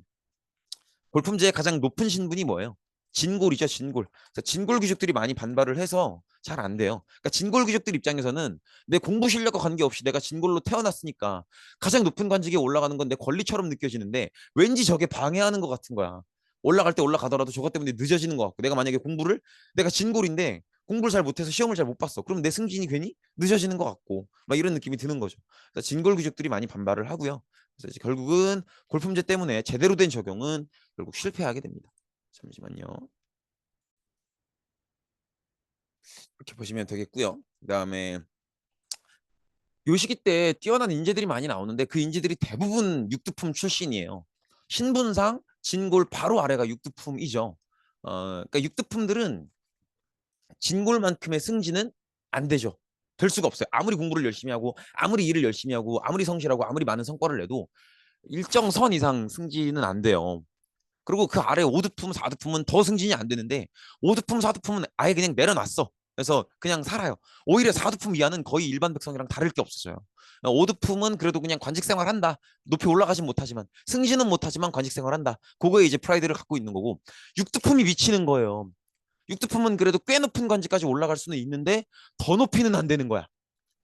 골품제의 가장 높은 신분이 뭐예요? 진골이죠, 진골. 그래서 진골 귀족들이 많이 반발을 해서 잘 안 돼요. 그러니까 진골 귀족들 입장에서는 내 공부 실력과 관계없이 내가 진골로 태어났으니까 가장 높은 관직에 올라가는 건 내 권리처럼 느껴지는데 왠지 저게 방해하는 것 같은 거야. 올라갈 때 올라가더라도 저것 때문에 늦어지는 것 같고 내가 만약에 내가 진골인데 공부를 잘 못해서 시험을 잘 못 봤어. 그럼 내 승진이 괜히 늦어지는 것 같고 막 이런 느낌이 드는 거죠. 그래서 진골 귀족들이 많이 반발을 하고요. 그래서 이제 결국은 골품제 때문에 제대로 된 적용은 결국 실패하게 됩니다. 잠시만요. 이렇게 보시면 되겠고요. 그다음에 요 시기 때 뛰어난 인재들이 많이 나오는데 그 인재들이 대부분 육두품 출신이에요. 신분상 진골 바로 아래가 육두품이죠. 그러니까 육두품들은 진골만큼의 승진은 안 되죠. 될 수가 없어요. 아무리 공부를 열심히 하고 아무리 일을 열심히 하고 아무리 성실하고 아무리 많은 성과를 내도 일정 선 이상 승진은 안 돼요. 그리고 그 아래 5두품, 4두품은 더 승진이 안 되는데 5두품, 4두품은 아예 그냥 내려놨어. 그래서 그냥 살아요. 오히려 사두품 이하는 거의 일반 백성이랑 다를 게 없어져요. 오두품은 그래도 그냥 관직 생활한다. 높이 올라가진 못하지만 승진은 못하지만 관직 생활한다. 그거에 이제 프라이드를 갖고 있는 거고 육두품이 미치는 거예요. 육두품은 그래도 꽤 높은 관직까지 올라갈 수는 있는데 더 높이는 안 되는 거야.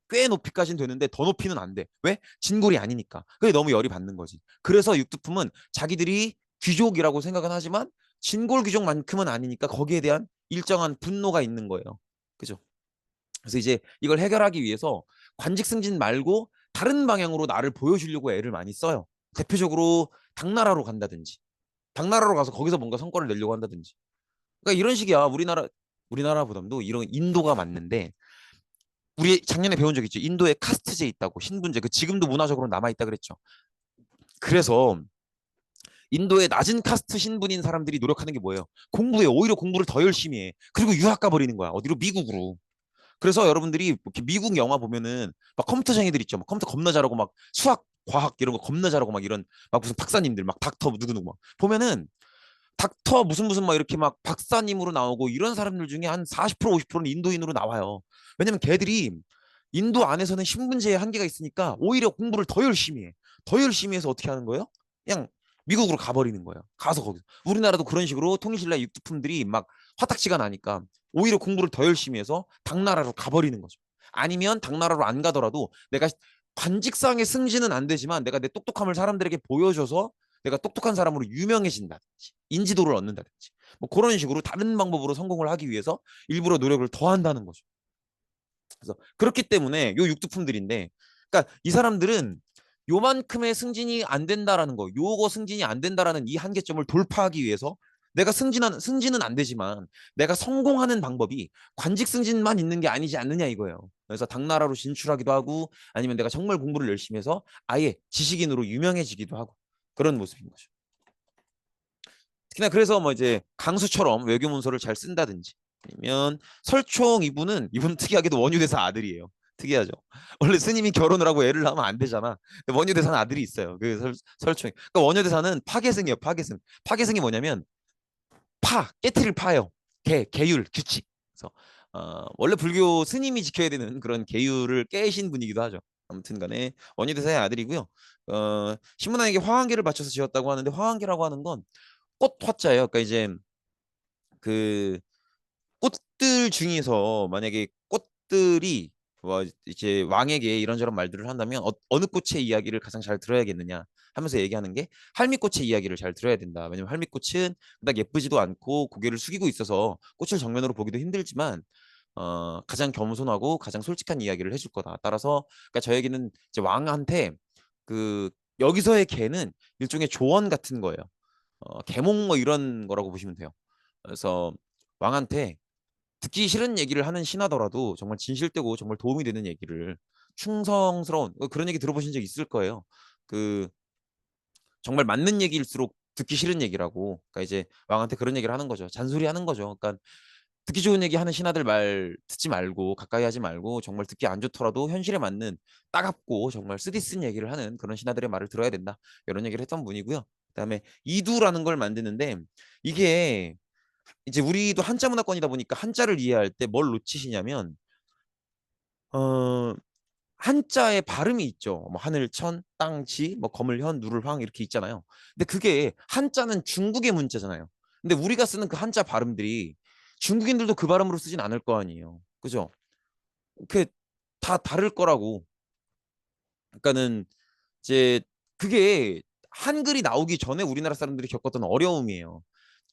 꽤 높이까지는 되는데 더 높이는 안 돼. 왜? 진골이 아니니까. 그게 너무 열이 받는 거지. 그래서 육두품은 자기들이 귀족이라고 생각은 하지만 진골 귀족만큼은 아니니까 거기에 대한 일정한 분노가 있는 거예요. 그죠? 그래서 이제 이걸 해결하기 위해서 관직 승진 말고 다른 방향으로 나를 보여주려고 애를 많이 써요. 대표적으로 당나라로 간다든지, 당나라로 가서 거기서 뭔가 성과를 내려고 한다든지. 그러니까 이런 식이야. 우리나라보다도 이런 인도가 맞는데 우리 작년에 배운 적 있죠. 인도에 카스트제 있다고 신분제. 그 지금도 문화적으로 남아 있다 그랬죠. 그래서 인도의 낮은 카스트 신분인 사람들이 노력하는 게 뭐예요? 공부에 오히려 공부를 더 열심히 해. 그리고 유학 가버리는 거야. 어디로? 미국으로. 그래서 여러분들이 이렇게 미국 영화 보면은 막 컴퓨터쟁이들 있죠. 막 컴퓨터 겁나 잘하고 막 수학, 과학 이런 거 겁나 잘하고 막 이런 막 무슨 박사님들 막 닥터 누구누구 막 보면은 닥터 무슨 막 이렇게 막 박사님으로 나오고 이런 사람들 중에 한 40% 50%는 인도인으로 나와요. 왜냐면 걔들이 인도 안에서는 신분제의 한계가 있으니까 오히려 공부를 더 열심히 해. 더 열심히 해서 어떻게 하는 거예요? 그냥 미국으로 가버리는 거예요. 가서 거기서. 우리나라도 그런 식으로 통일신라 육두품들이 막 화딱지가 나니까 오히려 공부를 더 열심히 해서 당나라로 가버리는 거죠. 아니면 당나라로 안 가더라도 내가 관직상의 승진은 안 되지만 내가 내 똑똑함을 사람들에게 보여줘서 내가 똑똑한 사람으로 유명해진다든지 인지도를 얻는다든지 뭐 그런 식으로 다른 방법으로 성공을 하기 위해서 일부러 노력을 더 한다는 거죠. 그래서 그렇기 때문에 요 육두품들인데 그러니까 이 사람들은 요만큼의 승진이 안 된다라는 거, 요거 승진이 안 된다라는 이 한계점을 돌파하기 위해서 내가 승진은 안 되지만 내가 성공하는 방법이 관직 승진만 있는 게 아니지 않느냐 이거예요. 그래서 당나라로 진출하기도 하고 아니면 내가 정말 공부를 열심히 해서 아예 지식인으로 유명해지기도 하고 그런 모습인 거죠. 특히나 그래서 뭐 이제 강수처럼 외교 문서를 잘 쓴다든지 아니면 설총 이분 특이하게도 원효대사 아들이에요. 특이하죠. 원래 스님이 결혼을 하고 애를 낳으면 안 되잖아. 근데 원효대사는 아들이 있어요. 그 설총. 그러니까 원효대사는 파괴승이에요. 파괴승. 파괴승이 뭐냐면 깨트릴 파요. 계율, 규칙. 그래서 원래 불교 스님이 지켜야 되는 그런 계율을 깨신 분이기도 하죠. 아무튼 간에 원효대사의 아들이고요. 신문왕에게 화환계를 바쳐서 지었다고 하는데 화환계라고 하는 건 꽃 화자예요. 그러니까 이제 그 꽃들 중에서 만약에 꽃들이 뭐 이제 왕에게 이런저런 말들을 한다면 어느 꽃의 이야기를 가장 잘 들어야겠느냐 하면서 얘기하는 게 할미꽃의 이야기를 잘 들어야 된다. 왜냐면 할미꽃은 그닥 예쁘지도 않고 고개를 숙이고 있어서 꽃을 정면으로 보기도 힘들지만 가장 겸손하고 가장 솔직한 이야기를 해줄 거다. 따라서 그러니까 저에게는 이제 왕한테 그 여기서의 개는 일종의 조언 같은 거예요. 계몽 뭐 이런 거라고 보시면 돼요. 그래서 왕한테 듣기 싫은 얘기를 하는 신하더라도 정말 진실되고 정말 도움이 되는 얘기를 충성스러운 그런 얘기 들어보신 적 있을 거예요. 그 정말 맞는 얘기일수록 듣기 싫은 얘기라고. 그러니까 이제 왕한테 그런 얘기를 하는 거죠. 잔소리 하는 거죠. 그러니까 듣기 좋은 얘기 하는 신하들 말 듣지 말고 가까이 하지 말고 정말 듣기 안 좋더라도 현실에 맞는 따갑고 정말 쓰디쓴 얘기를 하는 그런 신하들의 말을 들어야 된다. 이런 얘기를 했던 분이고요. 그다음에 이두라는 걸 만드는데 이게 이제 우리도 한자 문화권이다 보니까 한자를 이해할 때 뭘 놓치시냐면 어 한자의 발음이 있죠. 뭐 하늘, 천, 땅, 지, 뭐 거물, 현, 누를, 황 이렇게 있잖아요. 근데 그게 한자는 중국의 문자잖아요. 근데 우리가 쓰는 그 한자 발음들이 중국인들도 그 발음으로 쓰진 않을 거 아니에요. 그죠? 그 다 다를 거라고. 그러니까는 이제 그게 한글이 나오기 전에 우리나라 사람들이 겪었던 어려움이에요.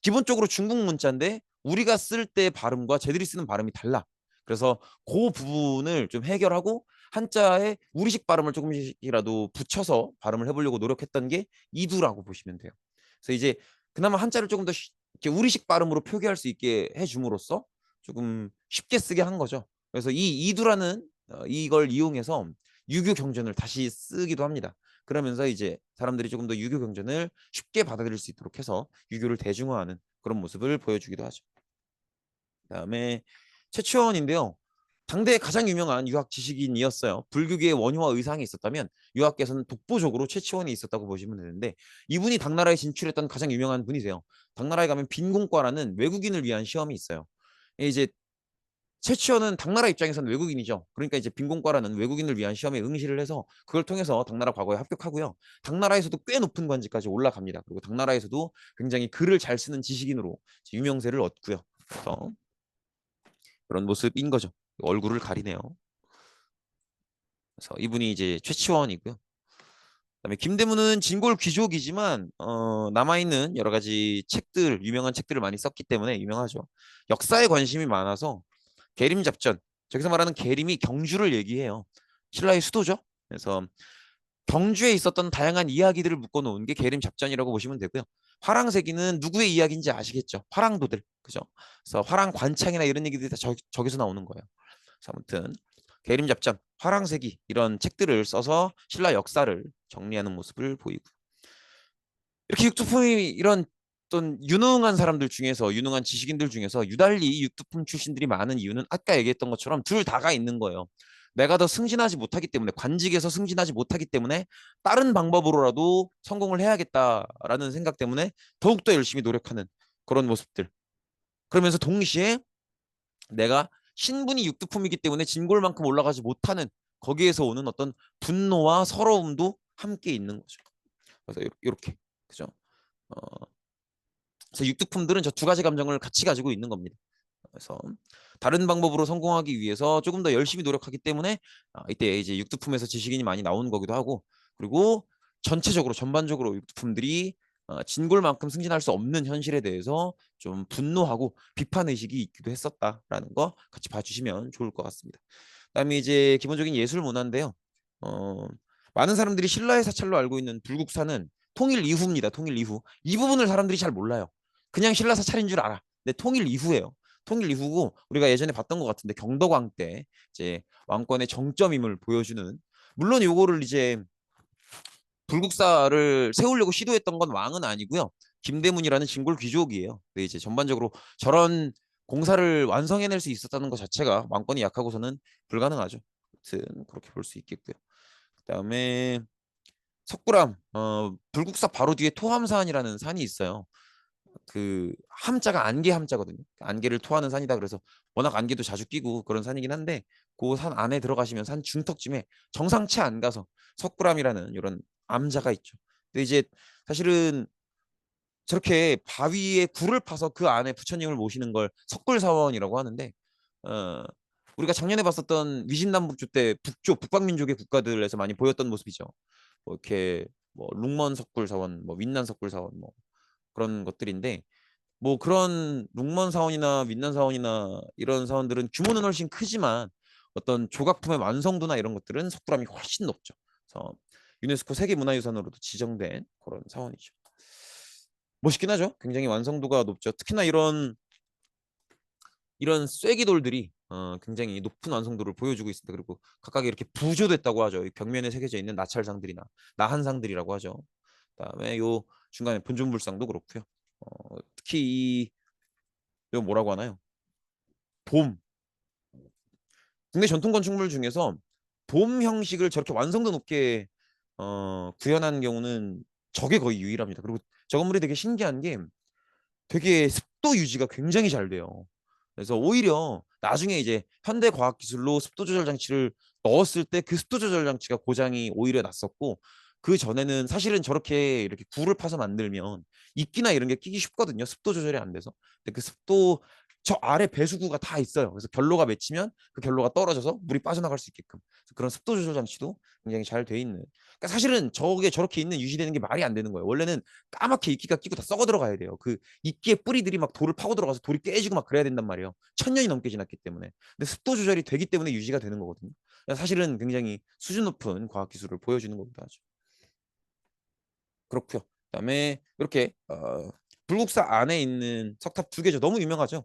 기본적으로 중국 문자인데 우리가 쓸 때 발음과 쟤들이 쓰는 발음이 달라. 그래서 그 부분을 좀 해결하고 한자에 우리식 발음을 조금씩이라도 붙여서 발음을 해보려고 노력했던 게 이두라고 보시면 돼요. 그래서 이제 그나마 한자를 조금 더 이렇게 우리식 발음으로 표기할 수 있게 해줌으로써 조금 쉽게 쓰게 한 거죠. 그래서 이 이두라는 이걸 이용해서 유교 경전을 다시 쓰기도 합니다. 그러면서 이제 사람들이 조금 더 유교 경전을 쉽게 받아들일 수 있도록 해서 유교를 대중화하는 그런 모습을 보여주기도 하죠. 그다음에 최치원인데요. 당대에 가장 유명한 유학 지식인이었어요. 불교계의 원효와 의상이 있었다면 유학계에서는 독보적으로 최치원이 있었다고 보시면 되는데 이분이 당나라에 진출했던 가장 유명한 분이세요. 당나라에 가면 빈공과라는 외국인을 위한 시험이 있어요. 이제 최치원은 당나라 입장에서는 외국인이죠. 그러니까 이제 빈공과라는 외국인을 위한 시험에 응시를 해서 그걸 통해서 당나라 과거에 합격하고요. 당나라에서도 꽤 높은 관직까지 올라갑니다. 그리고 당나라에서도 굉장히 글을 잘 쓰는 지식인으로 유명세를 얻고요. 그래서 그런 모습인 거죠. 얼굴을 가리네요. 그래서 이분이 이제 최치원이고요. 그다음에 김대문은 진골 귀족이지만 남아있는 여러 가지 책들, 유명한 책들을 많이 썼기 때문에 유명하죠. 역사에 관심이 많아서 계림잡전, 저기서 말하는 계림이 경주를 얘기해요. 신라의 수도죠. 그래서 경주에 있었던 다양한 이야기들을 묶어놓은 게 계림잡전이라고 보시면 되고요. 화랑세기는 누구의 이야기인지 아시겠죠? 화랑도들, 그죠? 그래서 화랑 관창이나 이런 얘기들이 다 저기서 나오는 거예요. 그래서 아무튼 계림잡전, 화랑세기 이런 책들을 써서 신라 역사를 정리하는 모습을 보이고 이렇게 육두품이 이런 어떤 유능한 사람들 중에서 유능한 지식인들 중에서 유달리 육두품 출신들이 많은 이유는 아까 얘기했던 것처럼 둘 다가 있는 거예요. 내가 더 승진하지 못하기 때문에 관직에서 승진하지 못하기 때문에 다른 방법으로라도 성공을 해야겠다라는 생각 때문에 더욱더 열심히 노력하는 그런 모습들. 그러면서 동시에 내가 신분이 육두품이기 때문에 진골만큼 올라가지 못하는 거기에서 오는 어떤 분노와 서러움도 함께 있는 거죠. 그래서 이렇게 그죠? 어, 그래서 육두품들은 저 두 가지 감정을 같이 가지고 있는 겁니다. 그래서 다른 방법으로 성공하기 위해서 조금 더 열심히 노력하기 때문에 이때 이제 육두품에서 지식인이 많이 나오는 거기도 하고 그리고 전체적으로 전반적으로 육두품들이 진골만큼 승진할 수 없는 현실에 대해서 좀 분노하고 비판 의식이 있기도 했었다라는 거 같이 봐주시면 좋을 것 같습니다. 그다음에 이제 기본적인 예술 문화인데요. 어, 많은 사람들이 신라의 사찰로 알고 있는 불국사는 통일 이후입니다. 통일 이후 이 부분을 사람들이 잘 몰라요. 그냥 신라 사찰인 줄 알아. 근데 통일 이후예요. 통일 이후고 우리가 예전에 봤던 것 같은데 경덕왕 때 이제 왕권의 정점임을 보여주는 물론 요거를 이제 불국사를 세우려고 시도했던 건 왕은 아니고요. 김대문이라는 진골 귀족이에요. 근데 이제 전반적으로 저런 공사를 완성해낼 수 있었다는 것 자체가 왕권이 약하고서는 불가능하죠. 아무튼 그렇게 볼 수 있겠고요. 그다음에 석굴암 불국사 바로 뒤에 토함산이라는 산이 있어요. 그 함자가 안개 함자거든요. 안개를 토하는 산이다. 그래서 워낙 안개도 자주 끼고 그런 산이긴 한데 그 산 안에 들어가시면 산 중턱쯤에 정상치 안 가서 석굴암이라는 이런 암자가 있죠. 근데 이제 사실은 저렇게 바위에 굴을 파서 그 안에 부처님을 모시는 걸 석굴사원이라고 하는데 어, 우리가 작년에 봤었던 위신남북조 때 북쪽 북방민족의 국가들에서 많이 보였던 모습이죠. 뭐 이렇게 뭐 룽먼 석굴사원, 뭐 윈난 석굴사원 뭐 그런 것들인데 뭐 그런 룩먼 사원이나 윈난 사원이나 이런 사원들은 규모는 훨씬 크지만 어떤 조각품의 완성도나 이런 것들은 석굴암이 훨씬 높죠. 그래서 유네스코 세계문화유산으로도 지정된 그런 사원이죠. 멋있긴 하죠. 굉장히 완성도가 높죠. 특히나 이런 쐐기돌들이 굉장히 높은 완성도를 보여주고 있습니다. 그리고 각각 이렇게 부조됐다고 하죠. 이 벽면에 새겨져 있는 나찰상들이나 나한상들이라고 하죠. 그다음에 요 중간에 본尊불상도 그렇고요. 특히 요 뭐라고 하나요? 돔. 국내 전통 건축물 중에서 돔 형식을 저렇게 완성도 높게 구현한 경우는 저게 거의 유일합니다. 그리고 저 건물이 되게 신기한 게 되게 습도 유지가 굉장히 잘 돼요. 그래서 오히려 나중에 이제 현대 과학 기술로 습도 조절 장치를 넣었을 때 그 습도 조절 장치가 고장이 오히려 났었고 그 전에는 사실은 저렇게 이렇게 굴을 파서 만들면 이끼나 이런 게 끼기 쉽거든요. 습도 조절이 안 돼서. 근데 그 습도 저 아래 배수구가 다 있어요. 그래서 결로가 맺히면 그 결로가 떨어져서 물이 빠져나갈 수 있게끔 그런 습도 조절 장치도 굉장히 잘 돼 있는. 그러니까 사실은 저게 저렇게 있는 유지되는 게 말이 안 되는 거예요. 원래는 까맣게 이끼가 끼고 다 썩어 들어가야 돼요. 그 이끼의 뿌리들이 막 돌을 파고 들어가서 돌이 깨지고 막 그래야 된단 말이에요. 천 년이 넘게 지났기 때문에. 근데 습도 조절이 되기 때문에 유지가 되는 거거든요. 사실은 굉장히 수준 높은 과학 기술을 보여주는 거기도 하죠. 그렇고요. 그다음에 이렇게 불국사 안에 있는 석탑 두 개죠. 너무 유명하죠.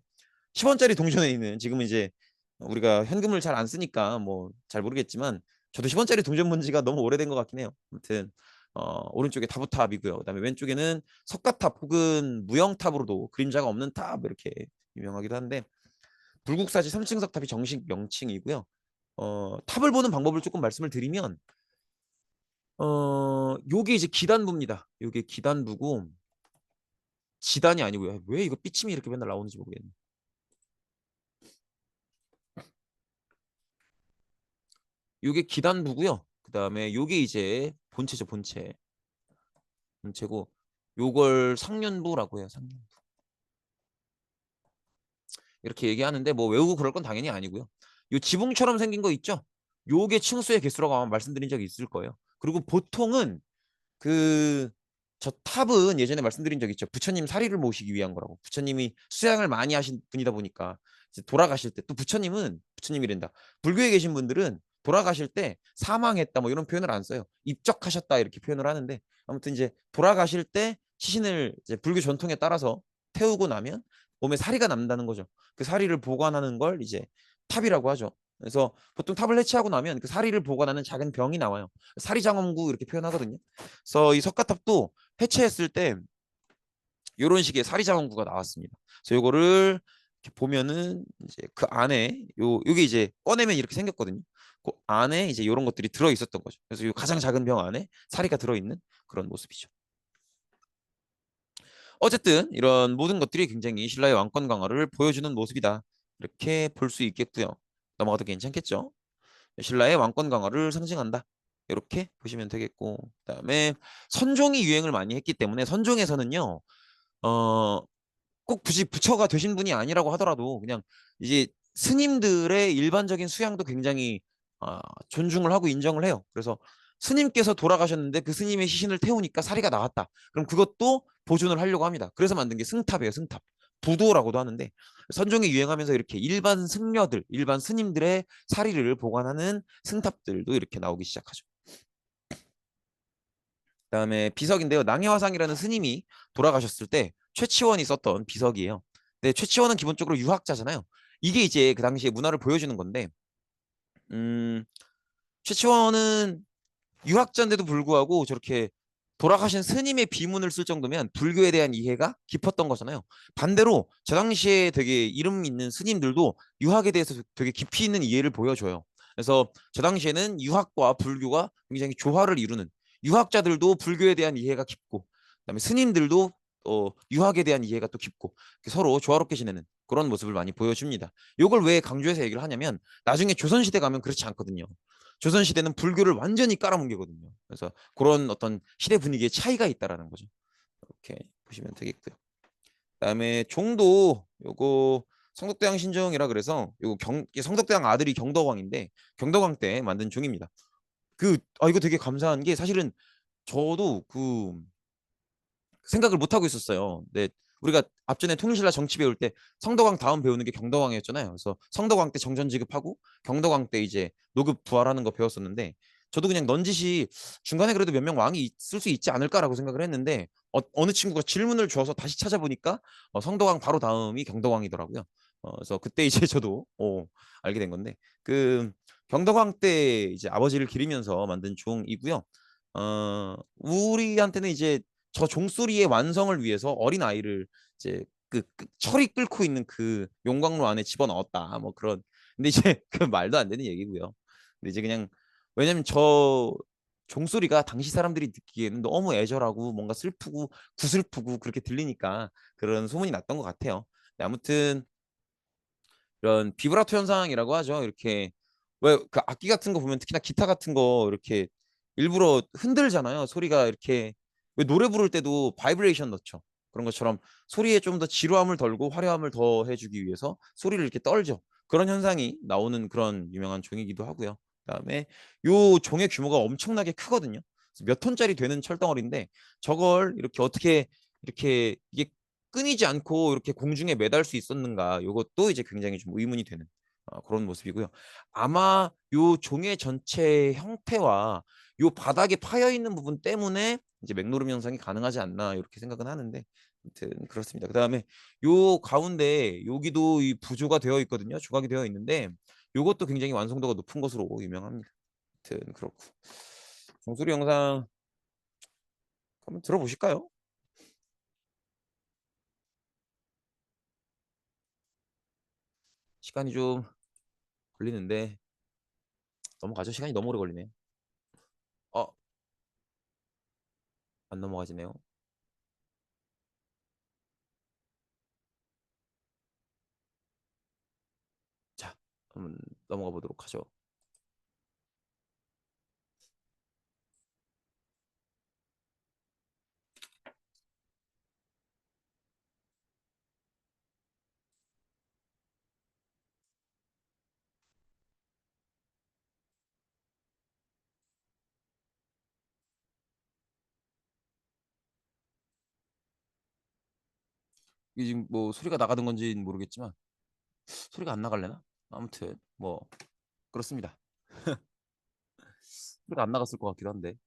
10원짜리 동전에 있는 지금은 이제 우리가 현금을 잘 안 쓰니까 뭐 잘 모르겠지만 저도 10원짜리 동전 본 지가 너무 오래된 것 같긴 해요. 아무튼 오른쪽에 타부탑이고요. 그다음에 왼쪽에는 석가탑 혹은 무영탑으로도 그림자가 없는 탑 이렇게 유명하기도 한데 불국사지 3층 석탑이 정식 명칭이고요. 탑을 보는 방법을 조금 말씀을 드리면 요게 이제 기단부입니다. 요게 기단부고 지단이 아니고요. 왜 이거 삐침이 이렇게 맨날 나오는지 모르겠네. 요게 기단부고요. 그다음에 요게 이제 본체죠, 본체. 본체고 요걸 상륜부라고 해요, 상륜부. 이렇게 얘기하는데 뭐 외우고 그럴 건 당연히 아니고요. 요 지붕처럼 생긴 거 있죠? 요게 층수의 개수라고 아마 말씀드린 적이 있을 거예요. 그리고 보통은 그 저 탑은 예전에 말씀드린 적 있죠. 부처님 사리를 모시기 위한 거라고. 부처님이 수양을 많이 하신 분이다 보니까 이제 돌아가실 때 또 부처님은 부처님이란다. 불교에 계신 분들은 돌아가실 때 사망했다 뭐 이런 표현을 안 써요. 입적하셨다 이렇게 표현을 하는데 아무튼 이제 돌아가실 때 시신을 이제 불교 전통에 따라서 태우고 나면 몸에 사리가 남는다는 거죠. 그 사리를 보관하는 걸 이제 탑이라고 하죠. 그래서 보통 탑을 해체하고 나면 그 사리를 보관하는 작은 병이 나와요. 사리장엄구 이렇게 표현하거든요. 그래서 이 석가탑도 해체했을 때 이런 식의 사리장엄구가 나왔습니다. 그래서 요거를 이렇게 보면은 이제 그 안에 요게 이제 꺼내면 이렇게 생겼거든요. 그 안에 이제 이런 것들이 들어 있었던 거죠. 그래서 요 가장 작은 병 안에 사리가 들어 있는 그런 모습이죠. 어쨌든 이런 모든 것들이 굉장히 신라의 왕권 강화를 보여주는 모습이다. 이렇게 볼 수 있겠고요. 넘어가도 괜찮겠죠? 신라의 왕권 강화를 상징한다. 이렇게 보시면 되겠고, 그다음에 선종이 유행을 많이 했기 때문에 선종에서는요, 어, 꼭 굳이 부처가 되신 분이 아니라고 하더라도 그냥 이제 스님들의 일반적인 수양도 굉장히 존중을 하고 인정을 해요. 그래서 스님께서 돌아가셨는데 그 스님의 시신을 태우니까 사리가 나왔다. 그럼 그것도 보존을 하려고 합니다. 그래서 만든 게 승탑이에요, 승탑. 부도라고도 하는데 선종이 유행하면서 이렇게 일반 승려들, 일반 스님들의 사리를 보관하는 승탑들도 이렇게 나오기 시작하죠. 그다음에 비석인데요. 낭해화상이라는 스님이 돌아가셨을 때 최치원이 썼던 비석이에요. 근데 최치원은 기본적으로 유학자잖아요. 이게 이제 그 당시에 문화를 보여주는 건데, 음, 최치원은 유학자인데도 불구하고 저렇게 돌아가신 스님의 비문을 쓸 정도면 불교에 대한 이해가 깊었던 거잖아요. 반대로 저 당시에 되게 이름 있는 스님들도 유학에 대해서 되게 깊이 있는 이해를 보여줘요. 그래서 저 당시에는 유학과 불교가 굉장히 조화를 이루는 유학자들도 불교에 대한 이해가 깊고 그다음에 스님들도 유학에 대한 이해가 또 깊고 서로 조화롭게 지내는 그런 모습을 많이 보여줍니다. 이걸 왜 강조해서 얘기를 하냐면 나중에 조선시대 가면 그렇지 않거든요. 조선시대는 불교를 완전히 깔아뭉개거든요. 그래서 그런 어떤 시대 분위기의 차이가 있다라는 거죠. 이렇게 보시면 되겠고요. 그다음에 종도 요거 성덕대왕 신종이라 그래서 요거 성덕대왕 아들이 경덕왕인데 경덕왕 때 만든 종입니다. 이거 되게 감사한 게 사실은 저도 생각을 못 하고 있었어요. 근데 우리가 앞전에 통일신라 정치 배울 때 성덕왕 다음 배우는 게 경덕왕이었잖아요. 그래서 성덕왕 때 정전 지급하고 경덕왕 때 이제 노급 부활하는 거 배웠었는데 저도 그냥 넌지시 중간에 그래도 몇 명 왕이 있을 수 있지 않을까라고 생각을 했는데 느 친구가 질문을 줘서 다시 찾아보니까 성덕왕 바로 다음이 경덕왕이더라고요. 그래서 그때 이제 저도 알게 된 건데 그 경덕왕 때 이제 아버지를 기리면서 만든 종이고요. 우리한테는 이제 저 종소리의 완성을 위해서 어린 아이를 이제 철이 끓고 있는 그 용광로 안에 집어넣었다. 뭐 그런. 근데 이제 그 말도 안 되는 얘기고요. 근데 이제 그냥 왜냐면 저 종소리가 당시 사람들이 듣기에는 너무 애절하고 뭔가 슬프고 구슬프고 그렇게 들리니까 그런 소문이 났던 것 같아요. 근데 아무튼 이런 비브라토 현상이라고 하죠. 이렇게 왜 그 악기 같은 거 보면 특히나 기타 같은 거 이렇게 일부러 흔들잖아요. 소리가 이렇게 왜 노래 부를 때도 바이브레이션 넣죠. 그런 것처럼 소리에 좀 더 지루함을 덜고 화려함을 더 해주기 위해서 소리를 이렇게 떨죠. 그런 현상이 나오는 그런 유명한 종이기도 하고요. 그다음에 요 종의 규모가 엄청나게 크거든요. 몇 톤짜리 되는 철덩어리인데 저걸 이렇게 어떻게 이렇게 이게 끊이지 않고 이렇게 공중에 매달 수 있었는가 이것도 이제 굉장히 좀 의문이 되는 그런 모습이고요. 아마 요 종의 전체 형태와 요 바닥에 파여 있는 부분 때문에 이제 맥노름 현상이 가능하지 않나 이렇게 생각은 하는데 아무튼 그렇습니다. 그다음에 요 가운데 여기도 이 부조가 되어 있거든요. 조각이 되어 있는데 요것도 굉장히 완성도가 높은 것으로 유명합니다. 아무튼 그렇고 정수리 영상 한번 들어보실까요? 시간이 좀 걸리는데 넘어가죠. 시간이 너무 오래 걸리네요. 어, 안 넘어가지네요. 자, 한번 넘어가 보도록 하죠. 이게 지금 뭐 소리가 나가는 건지는 모르겠지만 소리가 안 나갈래나? 아무튼 뭐 그렇습니다. 소리가 안 나갔을 것 같기도 한데.